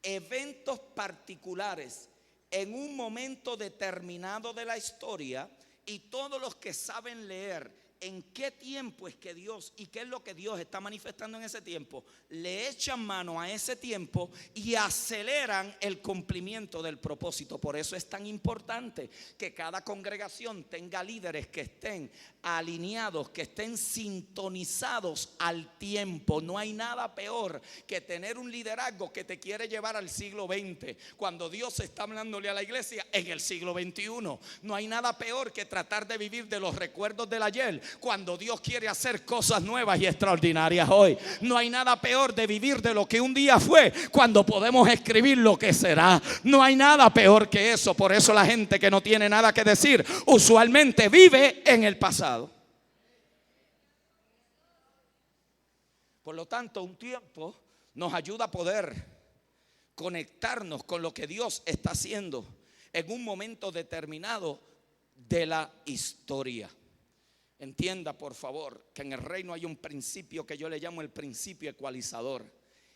eventos particulares en un momento determinado de la historia, y todos los que saben leer en qué tiempo es que Dios y qué es lo que Dios está manifestando en ese tiempo, le echan mano a ese tiempo y aceleran el cumplimiento del propósito. Por eso es tan importante que cada congregación tenga líderes que estén alineados, que estén sintonizados al tiempo. No hay nada peor que tener un liderazgo que te quiere llevar al siglo XX, cuando Dios está hablándole a la iglesia en el siglo XXI. No hay nada peor que tratar de vivir de los recuerdos del ayer, cuando Dios quiere hacer cosas nuevas y extraordinarias hoy. No hay nada peor de vivir de lo que un día fue, cuando podemos escribir lo que será. No hay nada peor que eso. Por eso la gente que no tiene nada que decir usualmente vive en el pasado. Por lo tanto, un tiempo nos ayuda a poder conectarnos con lo que Dios está haciendo en un momento determinado de la historia. Entienda, por favor, que en el reino hay un principio que yo le llamo el principio ecualizador.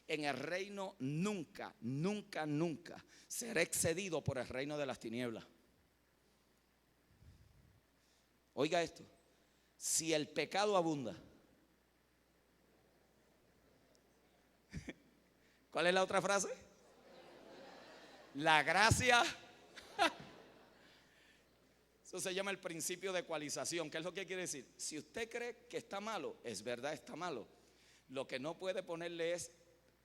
En el reino nunca, nunca, nunca será excedido por el reino de las tinieblas. Oiga esto: si el pecado abunda, ¿cuál es la otra frase? La gracia. Eso se llama el principio de ecualización. ¿Qué es lo que quiere decir? Si usted cree que está malo, es verdad, está malo. Lo que no puede ponerle es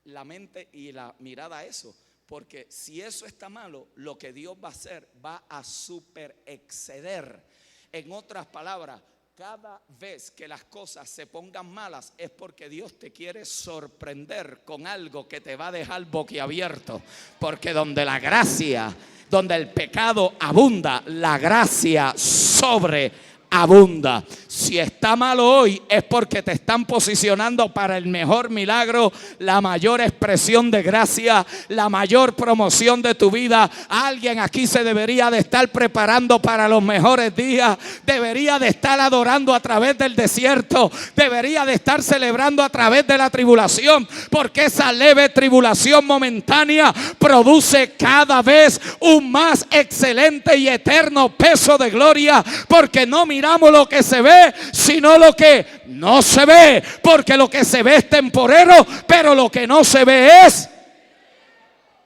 la mente y la mirada a eso, porque si eso está malo, lo que Dios va a hacer va a super exceder. En otras palabras, cada vez que las cosas se pongan malas es porque Dios te quiere sorprender con algo que te va a dejar boquiabierto. Porque donde la gracia, donde el pecado abunda, la gracia sobreabunda. abunda. Si está malo hoy es porque te están posicionando para el mejor milagro, la mayor expresión de gracia, la mayor promoción de tu vida. Alguien aquí se debería de estar preparando para los mejores días, debería de estar adorando a través del desierto, debería de estar celebrando a través de la tribulación, porque esa leve tribulación momentánea produce cada vez un más excelente y eterno peso de gloria, porque no miramos lo que se ve, sino lo que no se ve, porque lo que se ve es temporero, pero lo que no se ve es,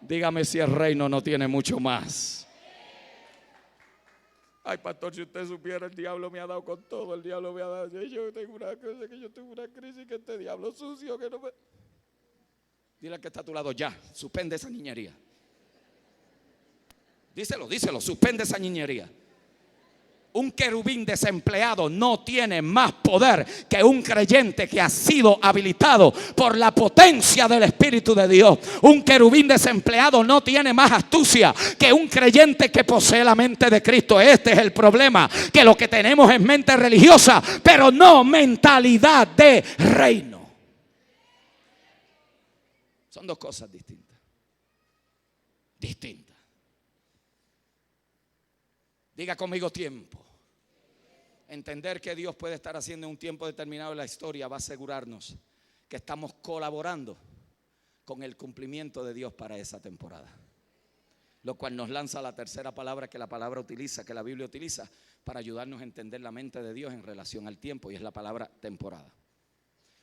dígame si el reino no tiene mucho más. Ay, pastor, si usted supiera, el diablo me ha dado con todo, el diablo me ha dado, yo tengo una crisis, que este diablo sucio, que no me... Dile al que está a tu lado, ya, suspende esa niñería. Díselo, suspende esa niñería. Un querubín desempleado no tiene más poder que un creyente que ha sido habilitado por la potencia del Espíritu de Dios. Un querubín desempleado no tiene más astucia que un creyente que posee la mente de Cristo. Este es el problema, que lo que tenemos es mente religiosa, pero no mentalidad de reino. Son dos cosas distintas. Diga conmigo tiempo. Entender que Dios puede estar haciendo en un tiempo determinado en la historia va a asegurarnos que estamos colaborando con el cumplimiento de Dios para esa temporada. Lo cual nos lanza la tercera palabra que la palabra utiliza, que la Biblia utiliza para ayudarnos a entender la mente de Dios en relación al tiempo, y es la palabra temporada.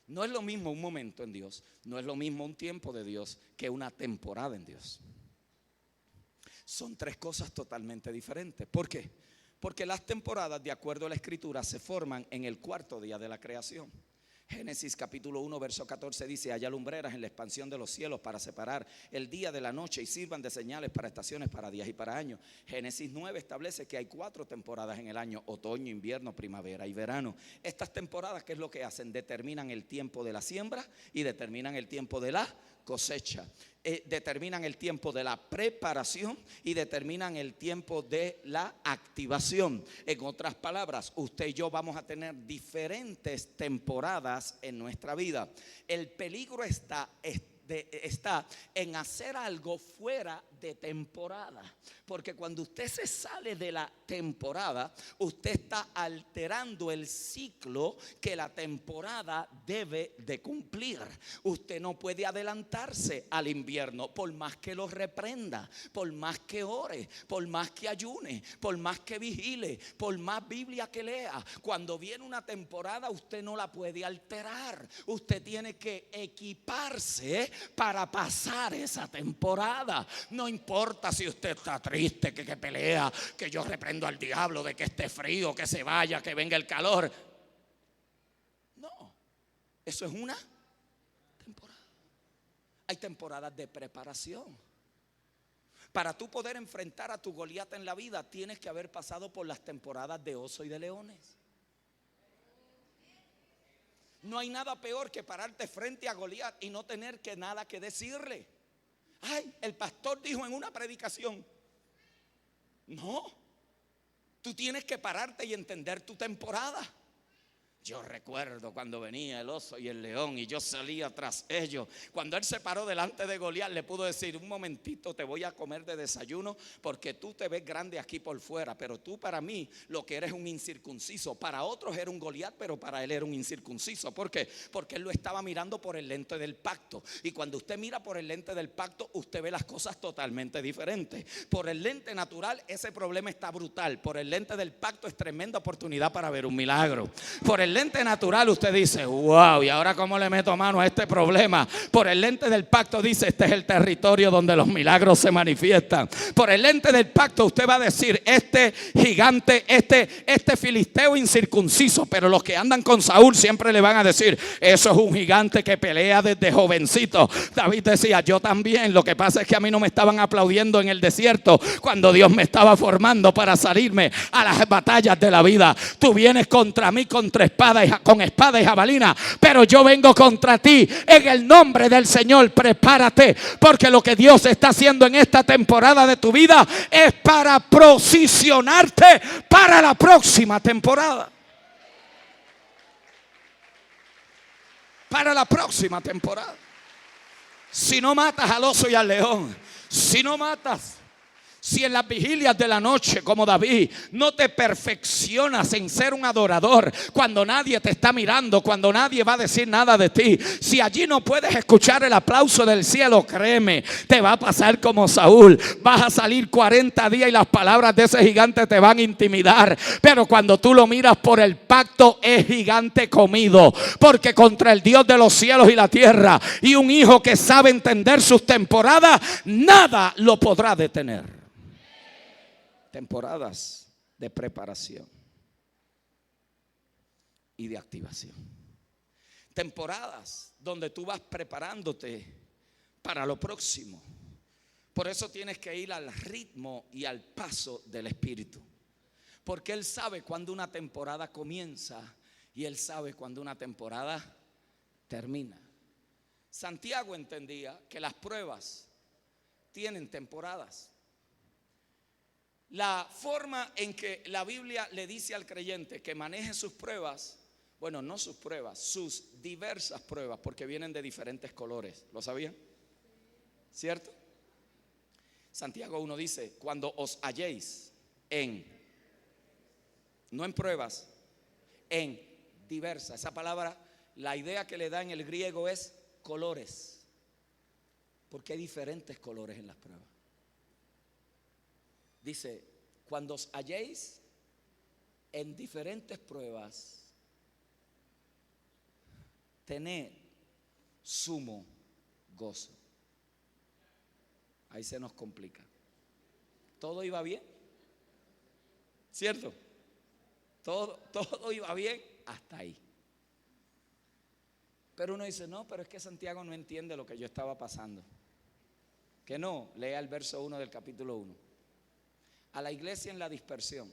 No es lo mismo un momento en Dios, no es lo mismo un tiempo de Dios que una temporada en Dios. Son tres cosas totalmente diferentes. ¿Por qué? Porque las temporadas, de acuerdo a la Escritura, se forman en el cuarto día de la creación. Génesis capítulo 1 verso 14 dice: haya lumbreras en la expansión de los cielos para separar el día de la noche y sirvan de señales para estaciones, para días y para años. Génesis 9 establece que hay 4 temporadas en el año: otoño, invierno, primavera y verano. Estas temporadas, ¿qué es lo que hacen? Determinan el tiempo de la siembra y determinan el tiempo de la cosecha. Determinan el tiempo de la preparación y determinan el tiempo de la activación. En otras palabras, usted y yo vamos a tener diferentes temporadas en nuestra vida. El peligro está en hacer algo fuera de temporada, porque cuando usted se sale de la temporada, usted está alterando el ciclo que la temporada debe de cumplir. Usted no puede adelantarse al invierno, por más que lo reprenda, por más que ore, por más que ayune, por más que vigile, por más Biblia que lea. Cuando viene una temporada, usted no la puede alterar. Usted tiene que equiparse para pasar esa temporada. No importa si usted está triste, que pelea, que yo reprendo al diablo, de que esté frío, que se vaya, que venga el calor. No, eso es una temporada. Hay temporadas de preparación. Para tú poder enfrentar a tu Goliat en la vida, tienes que haber pasado por las temporadas de oso y de leones. No hay nada peor que pararte frente a Goliat y no tener que nada que decirle. Ay, el pastor dijo en una predicación. No, tú tienes que pararte y entender tu temporada. Yo recuerdo cuando venía el oso y el león y yo salía tras ellos. Cuando él se paró delante de Goliat, le pudo decir: un momentito, te voy a comer de desayuno, porque tú te ves grande aquí por fuera, pero tú para mí lo que eres un incircunciso. Para otros era un Goliat, pero para él era un incircunciso. ¿Por qué? Porque él lo estaba mirando por el lente del pacto. Y cuando usted mira por el lente del pacto, usted ve las cosas totalmente diferentes. Por el lente natural, ese problema está brutal. Por el lente del pacto, es tremenda oportunidad para ver un milagro. Por el lente natural, usted dice: wow, ¿y ahora cómo le meto mano a este problema? Por el lente del pacto dice: este es el territorio donde los milagros se manifiestan. Por el lente del pacto usted va a decir: este gigante, este filisteo incircunciso. Pero los que andan con Saúl siempre le van a decir: eso es un gigante que pelea desde jovencito. David decía: yo también, lo que pasa es que a mí no me estaban aplaudiendo en el desierto cuando Dios me estaba formando para salirme a las batallas de la vida. Tú vienes contra mí con espada y jabalina, pero yo vengo contra ti en el nombre del Señor. Prepárate, porque lo que Dios está haciendo en esta temporada de tu vida es para posicionarte para la próxima temporada. para la próxima temporada. Si no matas al oso y al león, si no matas, si en las vigilias de la noche, como David, no te perfeccionas en ser un adorador, cuando nadie te está mirando, cuando nadie va a decir nada de ti, si allí no puedes escuchar el aplauso del cielo, créeme, te va a pasar como Saúl. Vas a salir 40 días y las palabras de ese gigante te van a intimidar. Pero cuando tú lo miras por el pacto, es gigante comido. Porque contra el Dios de los cielos y la tierra y un hijo que sabe entender sus temporadas, nada lo podrá detener. Temporadas de preparación y de activación. Temporadas donde tú vas preparándote para lo próximo. Por eso tienes que ir al ritmo y al paso del Espíritu. Porque Él sabe cuando una temporada comienza y Él sabe cuando una temporada termina. Santiago entendía que las pruebas tienen temporadas. La forma en que la Biblia le dice al creyente que maneje sus pruebas, bueno, no sus pruebas, sus diversas pruebas, porque vienen de diferentes colores. ¿Lo sabían? ¿Cierto? Santiago 1 dice, cuando os halléis no en pruebas, en diversas. Esa palabra, la idea que le da en el griego es colores, porque hay diferentes colores en las pruebas. Dice, cuando os halléis en diferentes pruebas, tened sumo gozo. Ahí se nos complica. Todo iba bien, ¿cierto? Todo iba bien hasta ahí. Pero uno dice, no, pero es que Santiago no entiende lo que yo estaba pasando. Que no, lea el verso 1 del capítulo 1. A la iglesia en la dispersión.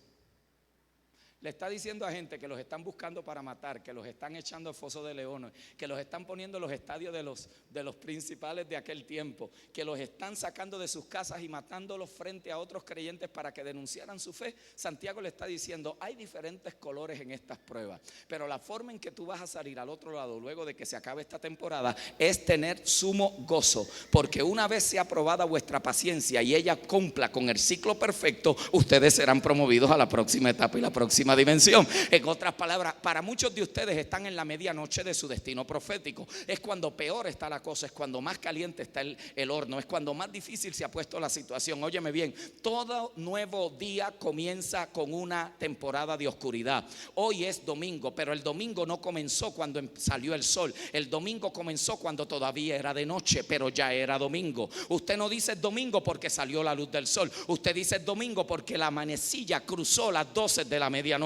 Le está diciendo a gente que los están buscando para matar, que los están echando al foso de leones, que los están poniendo en los estadios de los principales de aquel tiempo, que los están sacando de sus casas y matándolos frente a otros creyentes para que denunciaran su fe. Santiago le está diciendo, hay diferentes colores en estas pruebas, pero la forma en que tú vas a salir al otro lado luego de que se acabe esta temporada es tener sumo gozo, porque una vez sea aprobada vuestra paciencia y ella cumpla con el ciclo perfecto, ustedes serán promovidos a la próxima etapa y la próxima dimensión. En otras palabras, para muchos de ustedes están en la medianoche de su destino profético. Es cuando peor está la cosa, es cuando más caliente está el horno, es cuando más difícil se ha puesto la situación. Óyeme bien, todo nuevo día comienza con una temporada de oscuridad. Hoy es domingo, pero el domingo no comenzó cuando salió el sol. El domingo comenzó cuando todavía era de noche, pero ya era domingo. Usted no dice domingo porque salió la luz del sol. Usted dice domingo porque la manecilla cruzó las 12 de la medianoche,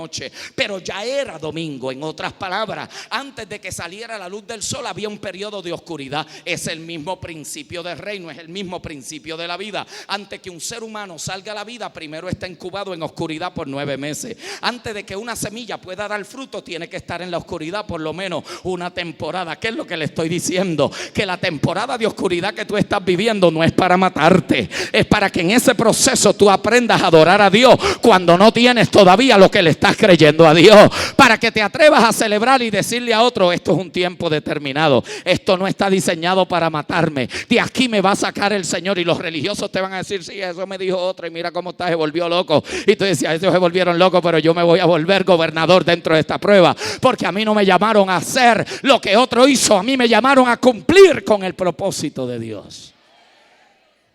pero ya era domingo. En otras palabras, antes de que saliera la luz del sol había un periodo de oscuridad. Es el mismo principio del reino, es el mismo principio de la vida. Antes que un ser humano salga a la vida, primero está incubado en oscuridad por 9 meses. Antes de que una semilla pueda dar fruto, tiene que estar en la oscuridad por lo menos una temporada. ¿Qué es lo que le estoy diciendo? Que la temporada de oscuridad que tú estás viviendo no es para matarte, es para que en ese proceso tú aprendas a adorar a Dios cuando no tienes todavía lo que le estás creyendo a Dios, para que te atrevas a celebrar y decirle a otro, esto es un tiempo determinado, esto no está diseñado para matarme, de aquí me va a sacar el Señor. Y los religiosos te van a decir, sí, eso me dijo otro y mira cómo está, se volvió loco. Y tú decías, ellos se volvieron locos, pero yo me voy a volver gobernador dentro de esta prueba, porque a mí no me llamaron a hacer lo que otro hizo, a mí me llamaron a cumplir con el propósito de Dios.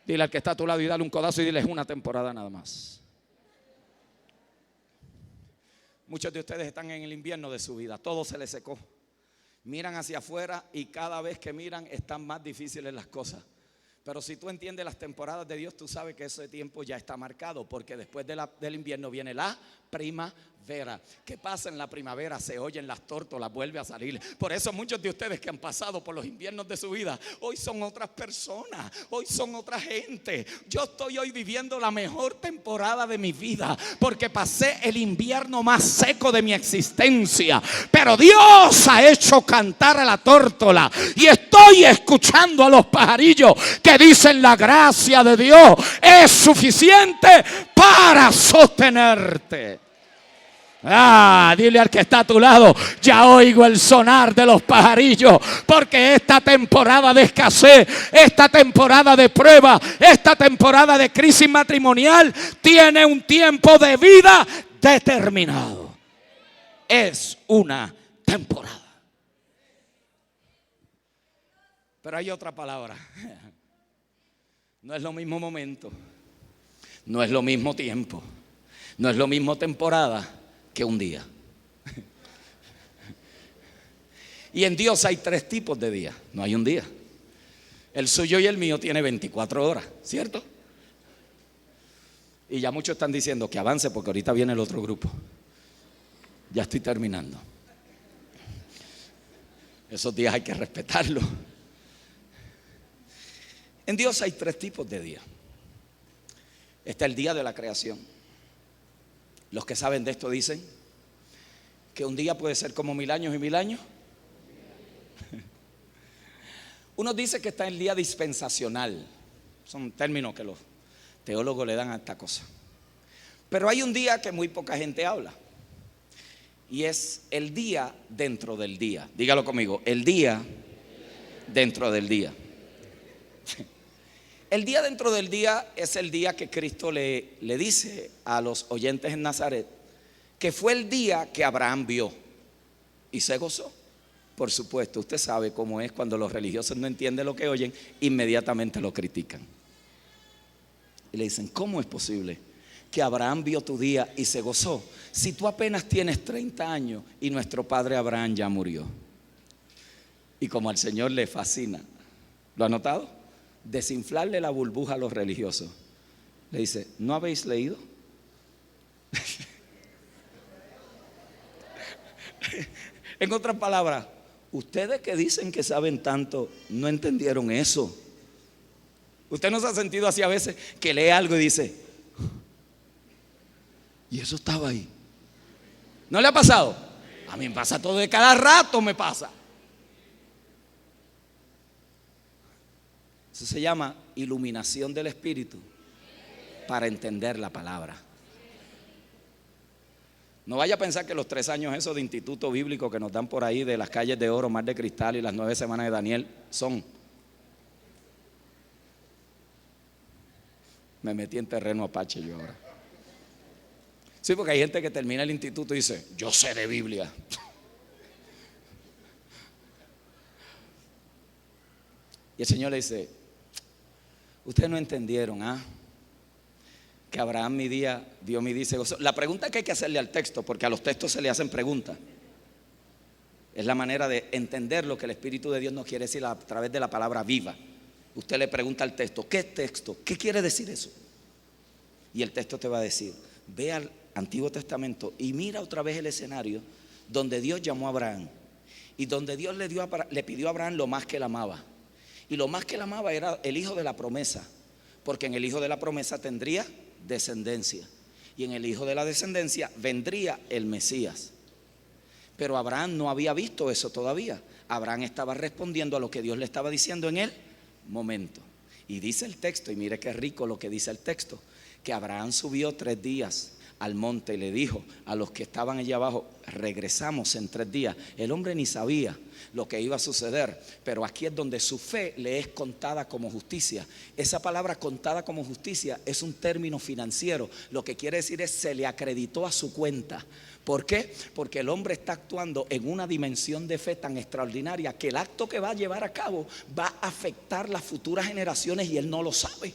Dile al que está a tu lado y dale un codazo y dile, es una temporada nada más. Muchos de ustedes están en el invierno de su vida, todo se les secó. Miran hacia afuera y cada vez que miran están más difíciles las cosas. Pero si tú entiendes las temporadas de Dios, tú sabes que ese tiempo ya está marcado, porque después del invierno viene la primavera. ¿Qué pasa en la primavera? Se oyen las tórtolas, vuelve a salir. Por eso muchos de ustedes que han pasado por los inviernos de su vida, hoy son otras personas, hoy son otra gente. Yo estoy hoy viviendo la mejor temporada de mi vida, porque pasé el invierno más seco de mi existencia, pero Dios ha hecho cantar a la tórtola y estoy escuchando a los pajarillos que dicen, la gracia de Dios es suficiente para sostenerte. Dile al que está a tu lado, ya oigo el sonar de los pajarillos, porque esta temporada de escasez, esta temporada de prueba, esta temporada de crisis matrimonial tiene un tiempo de vida determinado. Es una temporada. Pero hay otra palabra. No es lo mismo momento, no es lo mismo tiempo, no es lo mismo temporada que un día. Y en Dios hay 3 tipos de días, no hay un día. El suyo y el mío tiene 24 horas, ¿cierto? Y ya muchos están diciendo que avance porque ahorita viene el otro grupo. Ya estoy terminando. Esos días hay que respetarlos. En Dios hay 3 tipos de días. Está el día de la creación. Los que saben de esto dicen que un día puede ser como 1000 años y 1000 años. Unos dicen que está el día dispensacional. Son términos que los teólogos le dan a esta cosa. Pero hay un día que muy poca gente habla. Y es el día dentro del día. Dígalo conmigo, el día dentro del día. El día dentro del día es el día que Cristo le dice a los oyentes en Nazaret que fue el día que Abraham vio y se gozó. Por supuesto, usted sabe cómo es cuando los religiosos no entienden lo que oyen, inmediatamente lo critican. Y le dicen, ¿cómo es posible que Abraham vio tu día y se gozó si tú apenas tienes 30 años y nuestro padre Abraham ya murió? Y como al Señor le fascina, ¿lo ha notado? Desinflarle la burbuja a los religiosos. Le dice, ¿no habéis leído? En otras palabras, ustedes que dicen que saben tanto, no entendieron eso. Usted no se ha sentido así a veces que lee algo y dice, y eso estaba ahí. ¿No le ha pasado? A mí me pasa todo, de cada rato me pasa. Eso se llama iluminación del Espíritu para entender la palabra. No vaya a pensar que los 3 años esos de instituto bíblico que nos dan por ahí de las calles de oro, mar de cristal y las 9 semanas de Daniel son. Me metí en terreno apache yo ahora. Sí, porque hay gente que termina el instituto y dice, yo sé de Biblia. Y el Señor le dice, ustedes no entendieron, que Abraham vio mi día y se gozó. La pregunta que hay que hacerle al texto, porque a los textos se le hacen preguntas, es la manera de entender lo que el Espíritu de Dios nos quiere decir a través de la palabra viva. Usted le pregunta al texto, ¿qué texto? ¿Qué quiere decir eso? Y el texto te va a decir, ve al Antiguo Testamento y mira otra vez el escenario donde Dios llamó a Abraham y donde Dios le pidió a Abraham lo más que él amaba. Y lo más que él amaba era el hijo de la promesa, porque en el hijo de la promesa tendría descendencia y en el hijo de la descendencia vendría el Mesías. Pero Abraham no había visto eso todavía. Abraham estaba respondiendo a lo que Dios le estaba diciendo en el momento. Y dice el texto, y mire qué rico lo que dice el texto, que Abraham subió 3 días al monte y le dijo a los que estaban allá abajo, regresamos en 3 días. El hombre ni sabía lo que iba a suceder, pero aquí es donde su fe le es contada como justicia. Esa palabra contada como justicia es un término financiero. Lo que quiere decir es se le acreditó a su cuenta. ¿Por qué? Porque el hombre está actuando en una dimensión de fe tan extraordinaria que el acto que va a llevar a cabo va a afectar las futuras generaciones y él no lo sabe.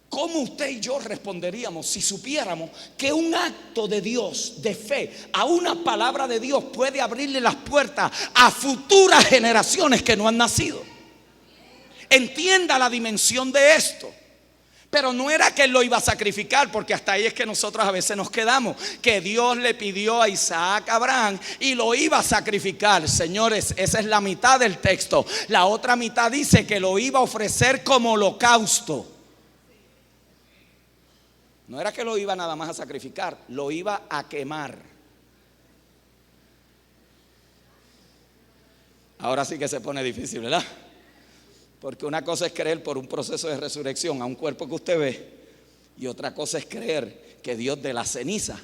¿Cómo usted y yo responderíamos si supiéramos que un acto de Dios, de fe, a una palabra de Dios puede abrirle las puertas a futuras generaciones que no han nacido? Entienda la dimensión de esto. Pero no era que él lo iba a sacrificar, porque hasta ahí es que nosotros a veces nos quedamos, que Dios le pidió a Isaac a Abraham y lo iba a sacrificar. Señores, esa es la mitad del texto. La otra mitad dice que lo iba a ofrecer como holocausto. No era que lo iba nada más a sacrificar, lo iba a quemar. Ahora sí que se pone difícil, ¿verdad? Porque una cosa es creer por un proceso de resurrección a un cuerpo que usted ve, y otra cosa es creer que Dios de la ceniza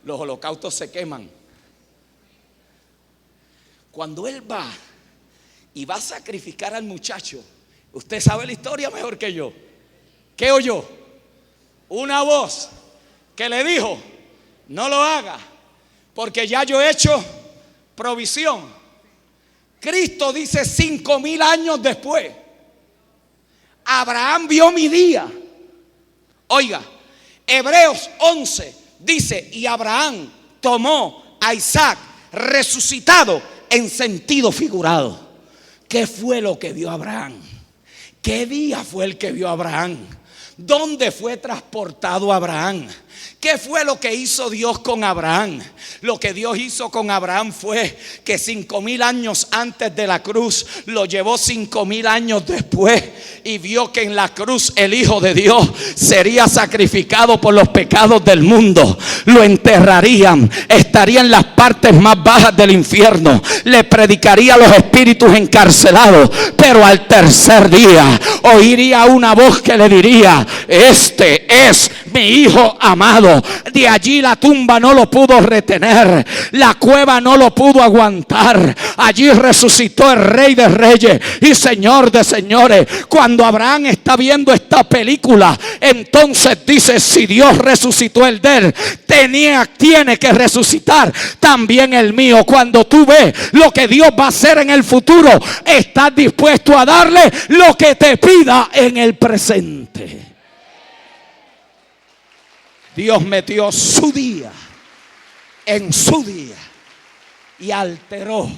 Los holocaustos se queman. Cuando él va y va a sacrificar al muchacho, usted sabe la historia mejor que yo. ¿Qué oyó? Una voz que le dijo: no lo haga, porque ya yo he hecho provisión. Cristo dice 5,000 años después: Abraham vio mi día. Oiga, Hebreos 11 dice: y Abraham tomó a Isaac resucitado en sentido figurado. ¿Qué fue lo que vio Abraham? ¿Qué día fue el que vio Abraham? ¿Dónde fue transportado Abraham? ¿Qué fue lo que hizo Dios con Abraham? Lo que Dios hizo con Abraham fue que 5,000 años antes de la cruz lo llevó 5,000 años después, y vio que en la cruz el Hijo de Dios sería sacrificado por los pecados del mundo. Lo enterrarían, estaría en las partes más bajas del infierno, le predicaría a los espíritus encarcelados, pero al tercer día oiría una voz que le diría: este es mi Hijo amado. De allí la tumba no lo pudo retener, la cueva no lo pudo aguantar. Allí resucitó el Rey de Reyes y Señor de Señores. Cuando Abraham está viendo esta película, entonces dice: si Dios resucitó el de él, tiene que resucitar también el mío. Cuando tú ves lo que Dios va a hacer en el futuro, estás dispuesto a darle lo que te pida en el presente. Dios metió su día en su día y alteró.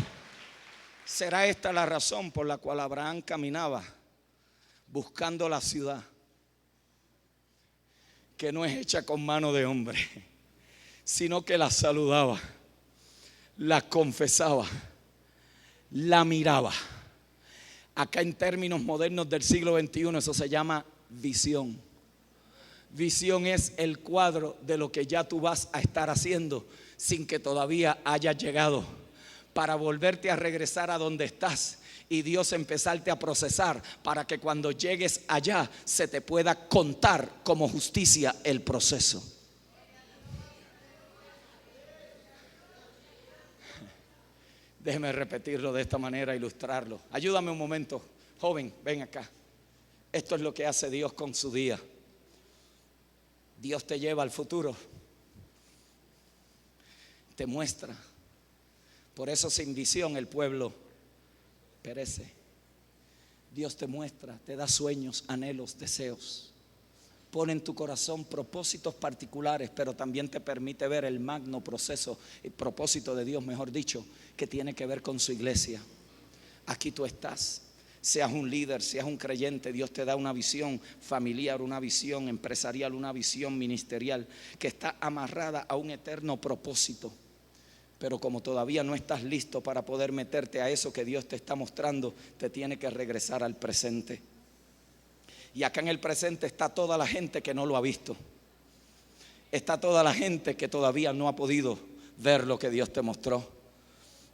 ¿Será esta la razón por la cual Abraham caminaba buscando la ciudad que no es hecha con mano de hombre, sino que la saludaba, la confesaba, la miraba? Acá en términos modernos del siglo XXI eso se llama visión. Visión es el cuadro de lo que ya tú vas a estar haciendo sin que todavía hayas llegado, para volverte a regresar a donde estás y Dios empezarte a procesar para que cuando llegues allá se te pueda contar como justicia el proceso. Déjeme repetirlo de esta manera, ilustrarlo. Ayúdame un momento, joven, ven acá. Esto es lo que hace Dios con su día. Dios te lleva al futuro, te muestra. Por eso sin visión el pueblo perece. Dios te muestra, te da sueños, anhelos, deseos. Pone en tu corazón propósitos particulares, pero también te permite ver el magno proceso, el propósito de Dios, mejor dicho, que tiene que ver con su iglesia. Aquí tú estás. Seas un líder, seas un creyente, Dios te da una visión familiar, una visión empresarial, una visión ministerial que está amarrada a un eterno propósito. Pero como todavía no estás listo para poder meterte a eso que Dios te está mostrando, te tiene que regresar al presente. Y acá en el presente está toda la gente que no lo ha visto. Está toda la gente que todavía no ha podido ver lo que Dios te mostró.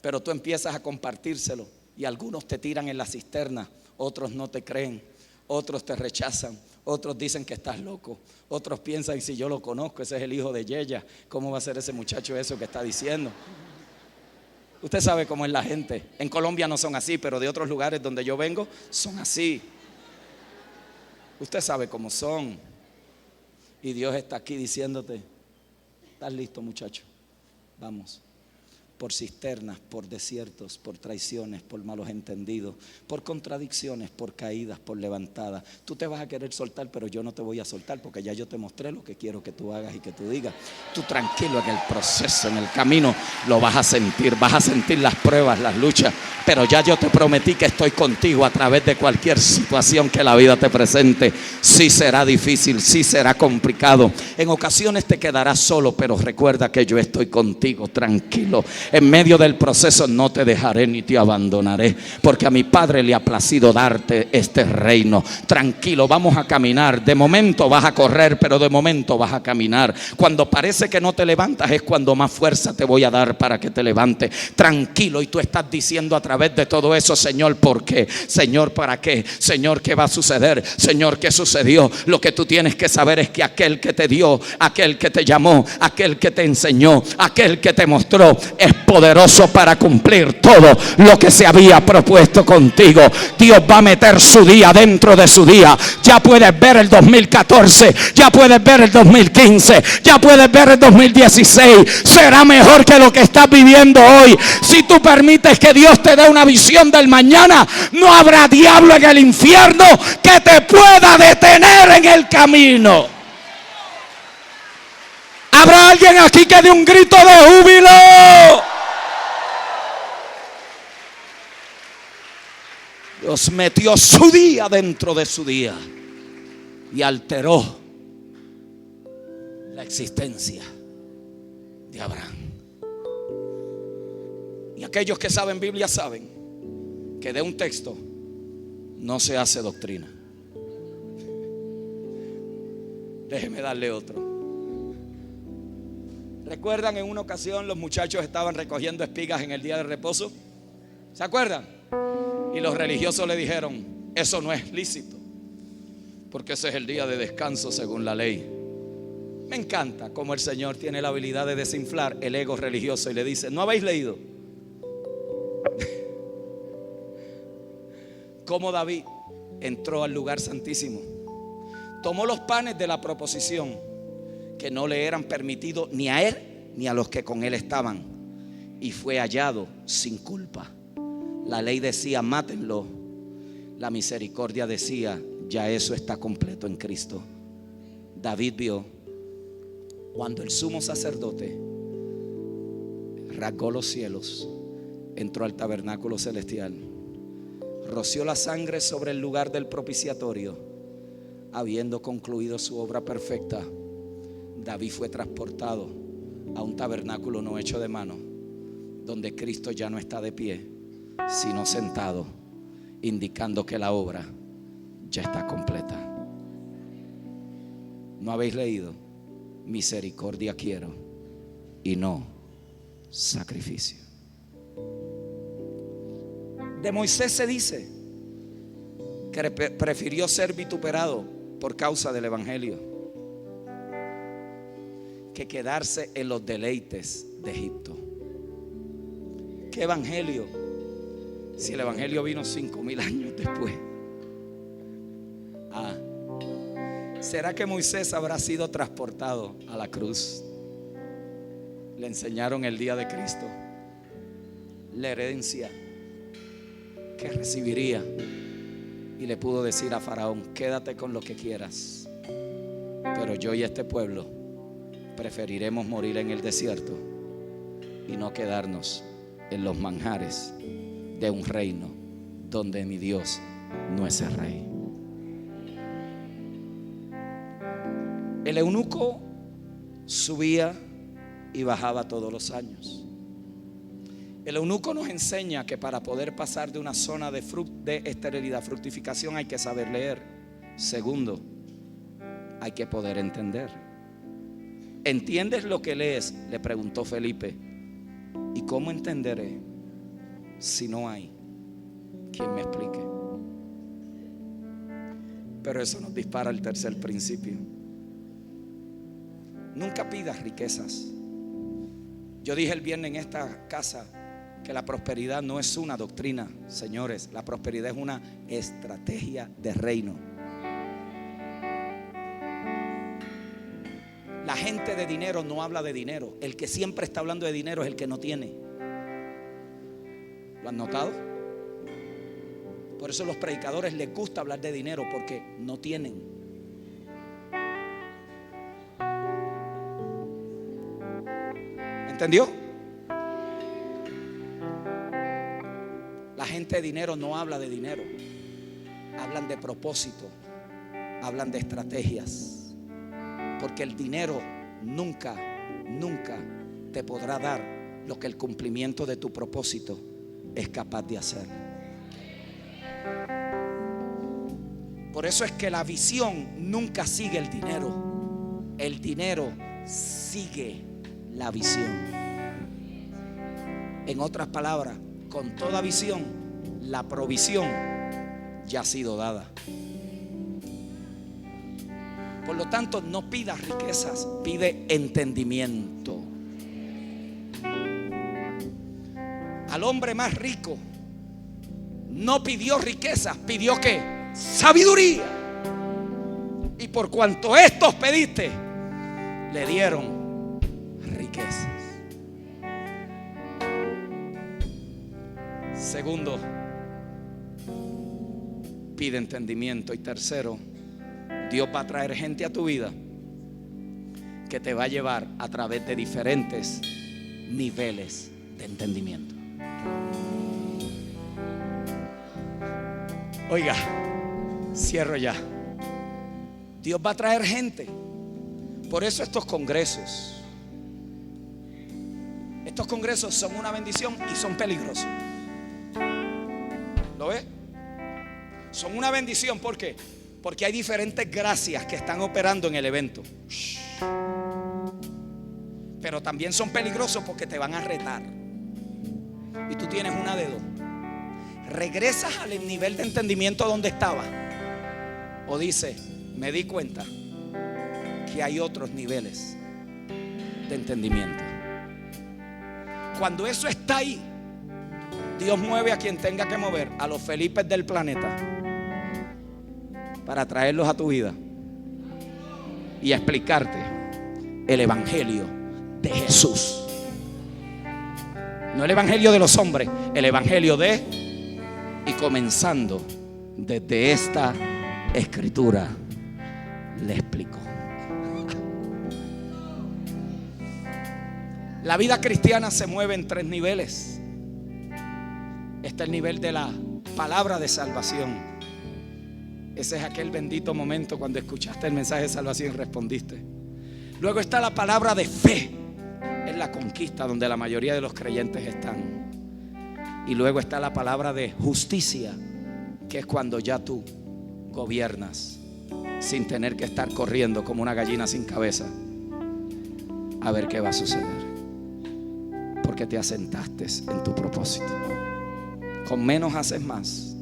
Pero tú empiezas a compartírselo. Y algunos te tiran en la cisterna, otros no te creen, otros te rechazan, otros dicen que estás loco, otros piensan: si yo lo conozco, ese es el hijo de Yeya, ¿cómo va a ser ese muchacho eso que está diciendo? Usted sabe cómo es la gente. En Colombia no son así, pero de otros lugares donde yo vengo son así. Usted sabe cómo son. Y Dios está aquí diciéndote: ¿estás listo, muchacho? Vamos. Por cisternas, por desiertos, por traiciones, por malos entendidos, por contradicciones, por caídas, por levantadas. Tú te vas a querer soltar, pero yo no te voy a soltar, porque ya yo te mostré lo que quiero que tú hagas y que tú digas. Tú tranquilo, en el proceso, en el camino lo vas a sentir las pruebas, las luchas, pero ya yo te prometí que estoy contigo a través de cualquier situación que la vida te presente. Sí será difícil, sí será complicado, en ocasiones te quedarás solo, pero recuerda que yo estoy contigo, tranquilo. En medio del proceso no te dejaré ni te abandonaré, porque a mi Padre le ha placido darte este reino. Tranquilo, vamos a caminar. De momento vas a correr, pero de momento vas a caminar. Cuando parece que no te levantas es cuando más fuerza te voy a dar para que te levantes. Tranquilo, y tú estás diciendo a través de todo eso: Señor, ¿por qué? Señor, ¿para qué? Señor, ¿qué va a suceder? Señor, ¿qué sucedió? Lo que tú tienes que saber es que aquel que te dio, aquel que te llamó, aquel que te enseñó, aquel que te mostró, es poderoso para cumplir todo lo que se había propuesto contigo. Dios va a meter su día dentro de su día. Ya puedes ver el 2014, ya puedes ver el 2015, ya puedes ver el 2016. Será mejor que lo que estás viviendo hoy. Si tú permites que Dios te dé una visión del mañana, no habrá diablo en el infierno que te pueda detener en el camino. ¿Habrá alguien aquí que dé un grito de júbilo? Dios metió su día dentro de su día y alteró la existencia de Abraham. Y aquellos que saben Biblia saben que de un texto no se hace doctrina. Déjeme darle otro. ¿Recuerdan en una ocasión los muchachos estaban recogiendo espigas en el día de reposo? ¿Se acuerdan? Y los religiosos le dijeron: eso no es lícito, porque ese es el día de descanso según la ley. Me encanta cómo el Señor tiene la habilidad de desinflar el ego religioso y le dice: ¿no habéis leído cómo David entró al lugar santísimo? Tomó los panes de la proposición, que no le eran permitidos ni a él ni a los que con él estaban, y fue hallado sin culpa. La ley decía: mátenlo. La misericordia decía: ya eso está completo en Cristo. David vio cuando el sumo sacerdote rasgó los cielos, entró al tabernáculo celestial, roció la sangre sobre el lugar del propiciatorio. Habiendo concluido su obra perfecta, David fue transportado a un tabernáculo no hecho de mano, donde Cristo ya no está de pie, sino sentado, indicando que la obra ya está completa. ¿No habéis leído? Misericordia quiero y no sacrificio. De Moisés se dice que prefirió ser vituperado por causa del evangelio que quedarse en los deleites de Egipto. ¿Qué evangelio? Si el evangelio vino 5,000 años después. ¿Será que Moisés habrá sido transportado a la cruz? Le enseñaron el día de Cristo la herencia que recibiría, y le pudo decir a Faraón: quédate con lo que quieras, pero yo y este pueblo preferiremos morir en el desierto y no quedarnos en los manjares de un reino donde mi Dios no es el rey. El eunuco subía y bajaba todos los años. El eunuco nos enseña que para poder pasar de una zona de esterilidad, fructificación, hay que saber leer. Segundo, hay que poder entender. ¿Entiendes lo que lees?, le preguntó Felipe. ¿Y cómo entenderé si no hay quien me explique? Pero eso nos dispara al tercer principio. Nunca pidas riquezas. Yo dije el viernes en esta casa que la prosperidad no es una doctrina, señores. La prosperidad es una estrategia de reino. La gente de dinero no habla de dinero. El que siempre está hablando de dinero es el que no tiene. ¿Lo han notado? Por eso a los predicadores les gusta hablar de dinero, porque no tienen. ¿Entendió? La gente de dinero no habla de dinero. Hablan de propósito. Hablan de estrategias. Porque el dinero nunca te podrá dar lo que el cumplimiento de tu propósito es capaz de hacer. Por eso es que la visión nunca sigue el dinero. El dinero sigue la visión. En otras palabras, con toda visión, la provisión ya ha sido dada. Por lo tanto, no pidas riquezas, pide entendimiento. Al hombre más rico no pidió riquezas, pidió ¿qué? Sabiduría. Y por cuanto estos pediste, le dieron riquezas. Segundo, pide entendimiento. Y tercero, Dios va a traer gente a tu vida que te va a llevar a través de diferentes niveles de entendimiento. Oiga, cierro ya. Dios va a traer gente. Por eso estos congresos son una bendición y son peligrosos. ¿Lo ves? Son una bendición. ¿Por qué? Porque hay diferentes gracias que están operando en el evento. Pero también son peligrosos porque te van a retar. Y tú tienes una de dos: regresas al nivel de entendimiento donde estaba, o dices, me di cuenta que hay otros niveles de entendimiento. Cuando eso está ahí, Dios mueve a quien tenga que mover, a los Felipes del planeta, para traerlos a tu vida y explicarte el evangelio de Jesús. No el evangelio de los hombres, el evangelio de... Y comenzando desde esta escritura, le explico. La vida cristiana se mueve en tres niveles. Está el nivel de la palabra de salvación. Ese es aquel bendito momento cuando escuchaste el mensaje de salvación y respondiste. Luego está la palabra de fe. Es la conquista donde la mayoría de los creyentes están. Y luego está la palabra de justicia, que es cuando ya tú gobiernas sin tener que estar corriendo como una gallina sin cabeza a ver qué va a suceder, porque te asentaste en tu propósito. Con menos haces más,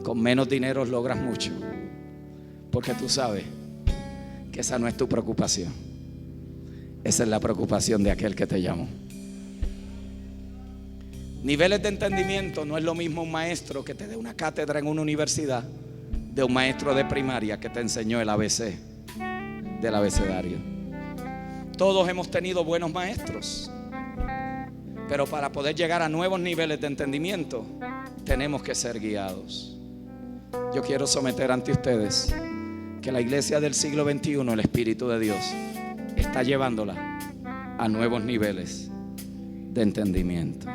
con menos dinero logras mucho, porque tú sabes que esa no es tu preocupación. Esa es la preocupación de aquel que te llamó. Niveles de entendimiento no es lo mismo un maestro que te dé una cátedra en una universidad de un maestro de primaria que te enseñó el ABC del abecedario. Todos hemos tenido buenos maestros, pero para poder llegar a nuevos niveles de entendimiento tenemos que ser guiados. Yo quiero someter ante ustedes que la iglesia del siglo XXI, el Espíritu de Dios, está llevándola a nuevos niveles de entendimiento,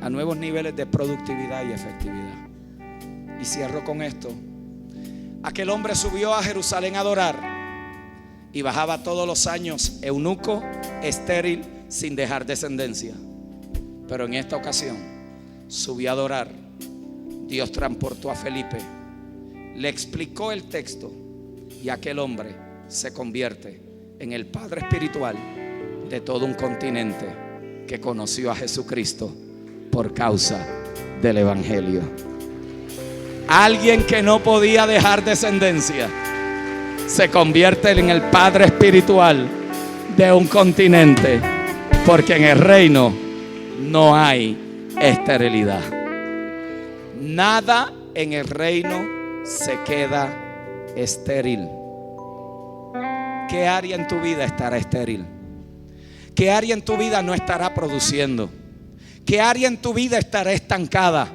a nuevos niveles de productividad y efectividad. Y cierro con esto. Aquel hombre subió a Jerusalén a adorar y bajaba todos los años eunuco, estéril, sin dejar descendencia. Pero en esta ocasión subió a adorar. Dios transportó a Felipe, le explicó el texto y aquel hombre se convierte en el padre espiritual de todo un continente que conoció a Jesucristo por causa del evangelio. Alguien que no podía dejar descendencia se convierte en el padre espiritual de un continente, porque en el reino no hay esterilidad. Nada en el reino se queda estéril. ¿Qué área en tu vida estará estéril? ¿Qué área en tu vida no estará produciendo? ¿Qué área en tu vida estará estancada?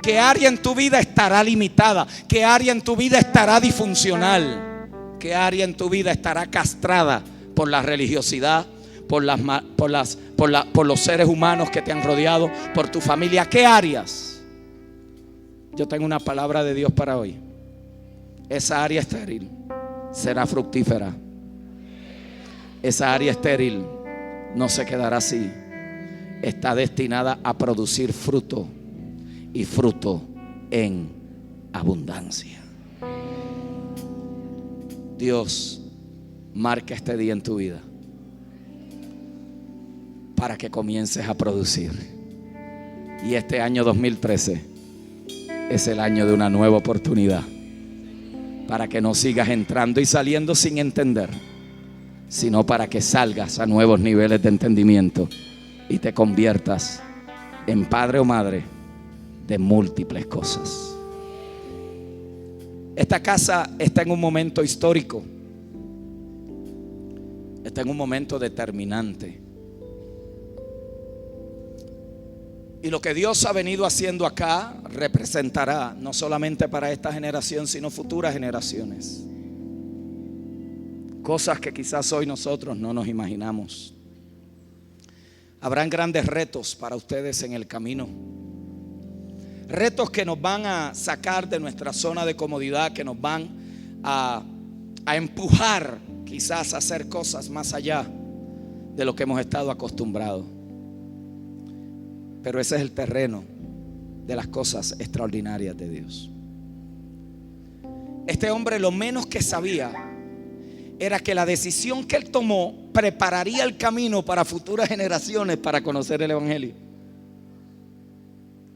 ¿Qué área en tu vida estará limitada? ¿Qué área en tu vida estará disfuncional? ¿Qué área en tu vida estará castrada por la religiosidad, por los seres humanos que te han rodeado, por tu familia? ¿Qué áreas? Yo tengo una palabra de Dios para hoy. Esa área estéril será fructífera. Esa área estéril no se quedará así. Está destinada a producir fruto, y fruto en abundancia. Dios marca este día en tu vida para que comiences a producir. Y este año 2013 es el año de una nueva oportunidad, para que no sigas entrando y saliendo sin entender, sino para que salgas a nuevos niveles de entendimiento y te conviertas en padre o madre de múltiples cosas. Esta casa está en un momento histórico, está en un momento determinante. Y lo que Dios ha venido haciendo acá representará no solamente para esta generación, sino futuras generaciones. Cosas que quizás hoy nosotros no nos imaginamos. Habrán grandes retos para ustedes en el camino. Retos que nos van a sacar de nuestra zona de comodidad, que nos van a empujar quizás a hacer cosas más allá de lo que hemos estado acostumbrados. Pero ese es el terreno de las cosas extraordinarias de Dios. Este hombre lo menos que sabía era que la decisión que él tomó prepararía el camino para futuras generaciones para conocer el Evangelio.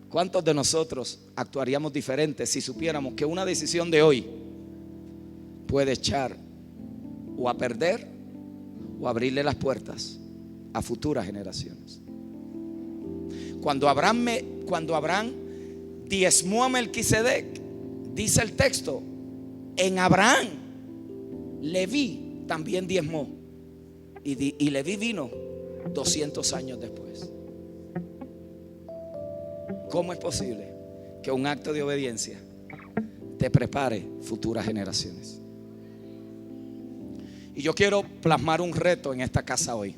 ¿Cuántos de nosotros actuaríamos diferentes si supiéramos que una decisión de hoy puede echar o a perder o abrirle las puertas a futuras generaciones? Cuando Abraham diezmó a Melquisedec, dice el texto, en Abraham Leví también diezmó, y Leví vino 200 años después. ¿Cómo es posible que un acto de obediencia te prepare futuras generaciones? Y yo quiero plasmar un reto en esta casa hoy.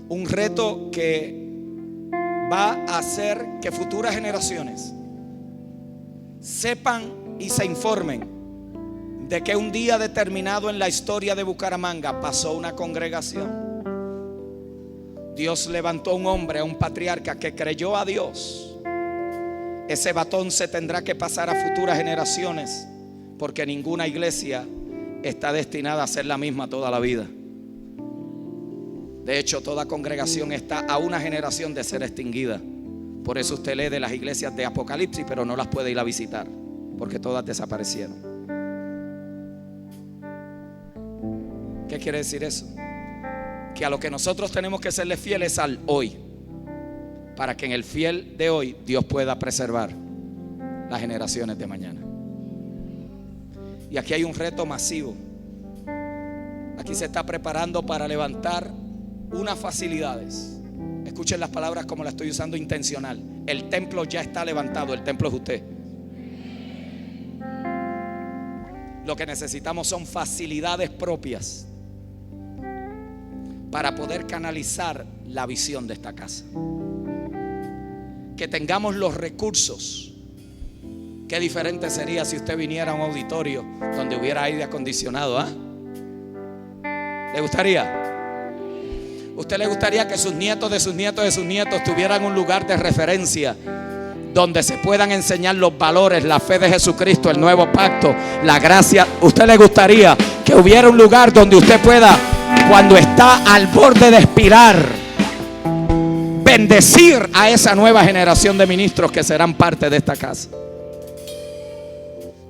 Un reto que va a hacer que futuras generaciones sepan y se informen de que un día determinado en la historia de Bucaramanga pasó una congregación. Dios levantó a un hombre, a un patriarca que creyó a Dios. Ese batón se tendrá que pasar a futuras generaciones, porque ninguna iglesia está destinada a ser la misma toda la vida. De hecho, toda congregación está a una generación de ser extinguida. Por eso usted lee de las iglesias de Apocalipsis, pero no las puede ir a visitar, porque todas desaparecieron. ¿Qué quiere decir eso? Que a lo que nosotros tenemos que serle fieles al hoy, para que en el fiel de hoy Dios pueda preservar las generaciones de mañana. Y aquí hay un reto masivo. Aquí se está preparando para levantar unas facilidades. Escuchen las palabras como las estoy usando, intencional. El templo ya está levantado, el templo es usted. Lo que necesitamos son facilidades propias para poder canalizar la visión de esta casa. Que tengamos los recursos. Qué diferente sería si usted viniera a un auditorio donde hubiera aire acondicionado, ¿ah? ¿Le gustaría? ¿Usted le gustaría que sus nietos de sus nietos de sus nietos tuvieran un lugar de referencia donde se puedan enseñar los valores, la fe de Jesucristo, el nuevo pacto, la gracia? ¿Usted le gustaría que hubiera un lugar donde usted pueda, cuando está al borde de expirar, bendecir a esa nueva generación de ministros que serán parte de esta casa?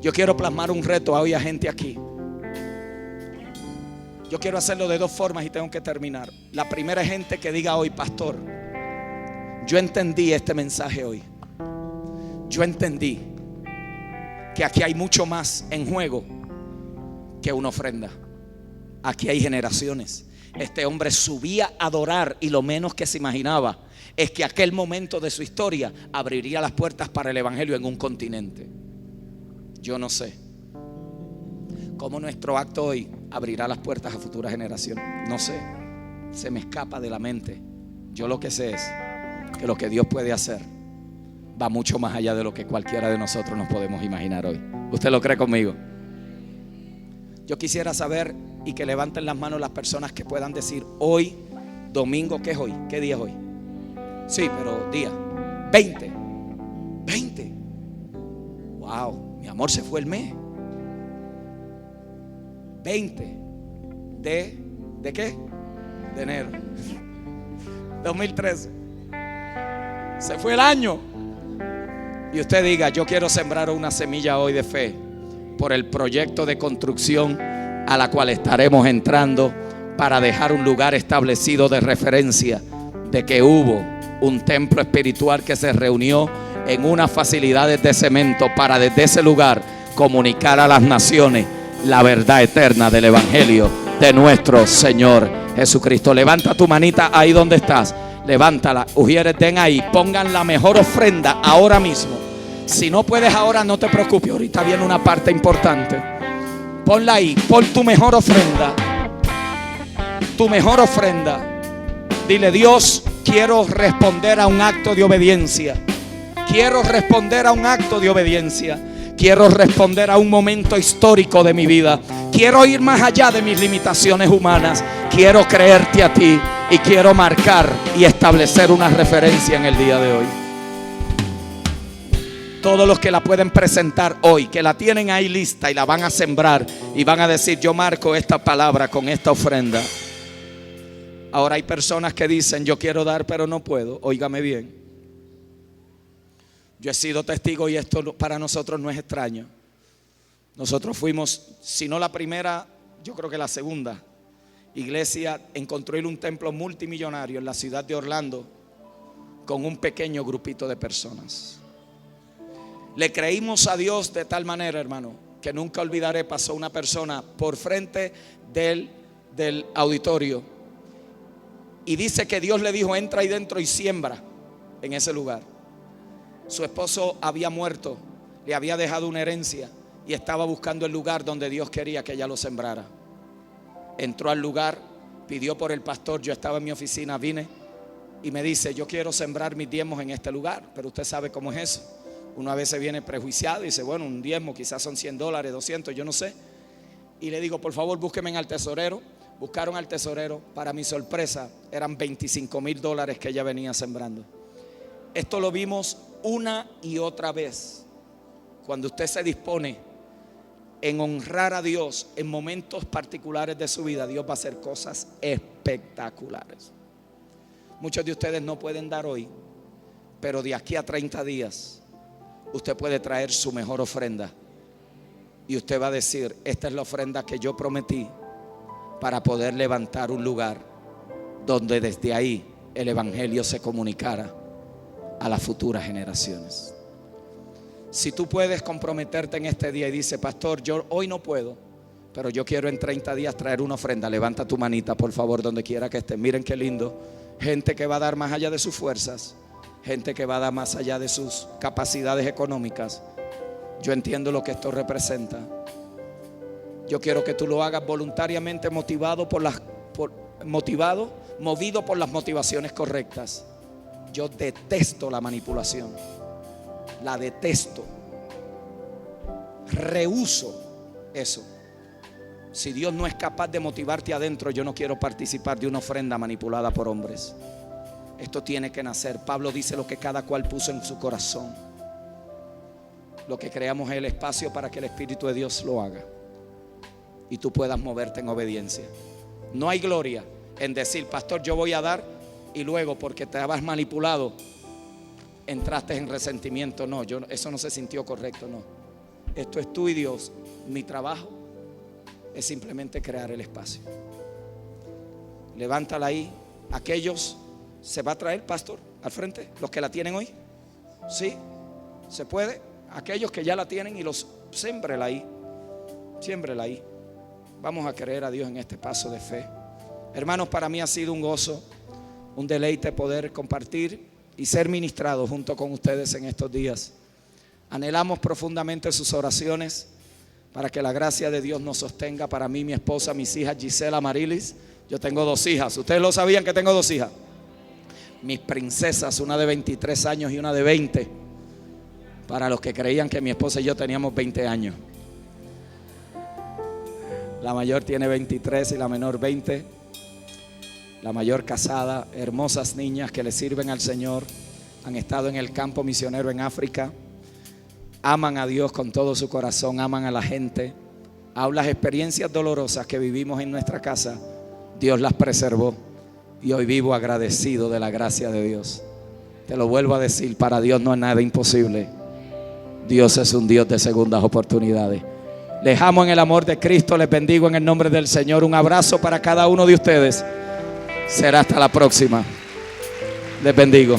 Yo quiero plasmar un reto hoy a gente aquí. Yo quiero hacerlo de dos formas y tengo que terminar. La primera es gente que diga hoy: pastor, yo entendí este mensaje hoy. Yo entendí que aquí hay mucho más en juego que una ofrenda. Aquí hay generaciones. Este hombre subía a adorar y lo menos que se imaginaba es que aquel momento de su historia abriría las puertas para el evangelio en un continente. Yo no sé cómo nuestro acto hoy abrirá las puertas a futuras generaciones. No sé, se me escapa de la mente. Yo lo que sé es que lo que Dios puede hacer va mucho más allá de lo que cualquiera de nosotros nos podemos imaginar hoy. ¿Usted lo cree conmigo? Yo quisiera saber y que levanten las manos las personas que puedan decir: hoy Domingo, ¿qué es hoy? ¿Qué día es hoy? Sí, pero día 20. Wow, mi amor, se fue el mes. 20 ¿de qué? De enero 2013. Se fue el año. Y usted diga, yo quiero sembrar una semilla hoy de fe por el proyecto de construcción a la cual estaremos entrando para dejar un lugar establecido de referencia de que hubo un templo espiritual que se reunió en unas facilidades de cemento para desde ese lugar comunicar a las naciones la verdad eterna del evangelio de nuestro Señor Jesucristo. Levanta tu manita ahí donde estás. Levántala. Ujieres, den ahí. Pongan la mejor ofrenda ahora mismo. Si no puedes ahora, no te preocupes. Ahorita viene una parte importante. Ponla ahí. Pon tu mejor ofrenda. Tu mejor ofrenda. Dile, Dios, quiero responder a un acto de obediencia. Quiero responder a un acto de obediencia. Quiero responder a un momento histórico de mi vida. Quiero ir más allá de mis limitaciones humanas. Quiero creerte a ti y quiero marcar y establecer una referencia en el día de hoy. Todos los que la pueden presentar hoy, que la tienen ahí lista y la van a sembrar y van a decir, yo marco esta palabra con esta ofrenda. Ahora hay personas que dicen, yo quiero dar pero no puedo. Óigame bien. Yo he sido testigo y esto para nosotros no es extraño. Nosotros fuimos, si no la primera, yo creo que la segunda iglesia en construir un templo multimillonario en la ciudad de Orlando con un pequeño grupito de personas. Le creímos a Dios de tal manera, hermano, que nunca olvidaré, pasó una persona por frente del auditorio y dice que Dios le dijo, entra ahí dentro y siembra en ese lugar. Su esposo había muerto, le había dejado una herencia y estaba buscando el lugar donde Dios quería que ella lo sembrara. Entró al lugar, pidió por el pastor, yo estaba en mi oficina, vine y me dice, yo quiero sembrar mis diezmos en este lugar, pero usted sabe cómo es eso. Uno a veces viene prejuiciado y dice, bueno, un diezmo quizás son $100, 200, yo no sé. Y le digo, por favor, búsqueme al tesorero. Buscaron al tesorero. Para mi sorpresa, eran $25,000 que ella venía sembrando. Esto lo vimos una y otra vez. Cuando usted se dispone en honrar a Dios en momentos particulares de su vida, Dios va a hacer cosas espectaculares. Muchos de ustedes no pueden dar hoy, pero de aquí a 30 días usted puede traer su mejor ofrenda y usted va a decir, esta es la ofrenda que yo prometí para poder levantar un lugar donde desde ahí el evangelio se comunicara a las futuras generaciones. Si tú puedes comprometerte en este día y dice, pastor, yo hoy no puedo, pero yo quiero en 30 días traer una ofrenda, levanta tu manita por favor donde quiera que estés. Miren qué lindo, gente que va a dar más allá de sus fuerzas, gente que va a dar más allá de sus capacidades económicas. Yo entiendo lo que esto representa. Yo quiero que tú lo hagas voluntariamente, movido por las motivaciones correctas. Yo detesto la manipulación. La detesto. Rehúso eso. Si Dios no es capaz de motivarte adentro, yo no quiero participar de una ofrenda manipulada por hombres. Esto tiene que nacer. Pablo dice lo que cada cual puso en su corazón. Lo que creamos es el espacio para que el Espíritu de Dios lo haga y tú puedas moverte en obediencia. No hay gloria en decir, pastor, yo voy a dar, y luego porque te habías manipulado entraste en resentimiento. No, eso no se sintió correcto. No, esto es tú y Dios. Mi trabajo es simplemente crear el espacio. Levántala ahí. Aquellos, ¿se va a traer, pastor, al frente? Los que la tienen hoy. Sí, se puede. Aquellos que ya la tienen y los siémbrela ahí. Siémbrela ahí. Vamos a creer a Dios en este paso de fe. Hermanos, para mí ha sido un gozo, un deleite poder compartir y ser ministrado junto con ustedes en estos días. Anhelamos profundamente sus oraciones para que la gracia de Dios nos sostenga. Para mí, mi esposa, mis hijas Gisela, Marilis. Yo tengo 2 hijas. ¿Ustedes lo sabían que tengo 2 hijas? Mis princesas, una de 23 años y una de 20. Para los que creían que mi esposa y yo teníamos 20 años. La mayor tiene 23 y la menor 20. la mayor casada, hermosas niñas que le sirven al Señor, han estado en el campo misionero en África, aman a Dios con todo su corazón, aman a la gente. Aún las experiencias dolorosas que vivimos en nuestra casa, Dios las preservó y hoy vivo agradecido de la gracia de Dios. Te lo vuelvo a decir, para Dios no es nada imposible. Dios es un Dios de segundas oportunidades. Les amo en el amor de Cristo, les bendigo en el nombre del Señor. Un abrazo para cada uno de ustedes. Será hasta la próxima. Les bendigo.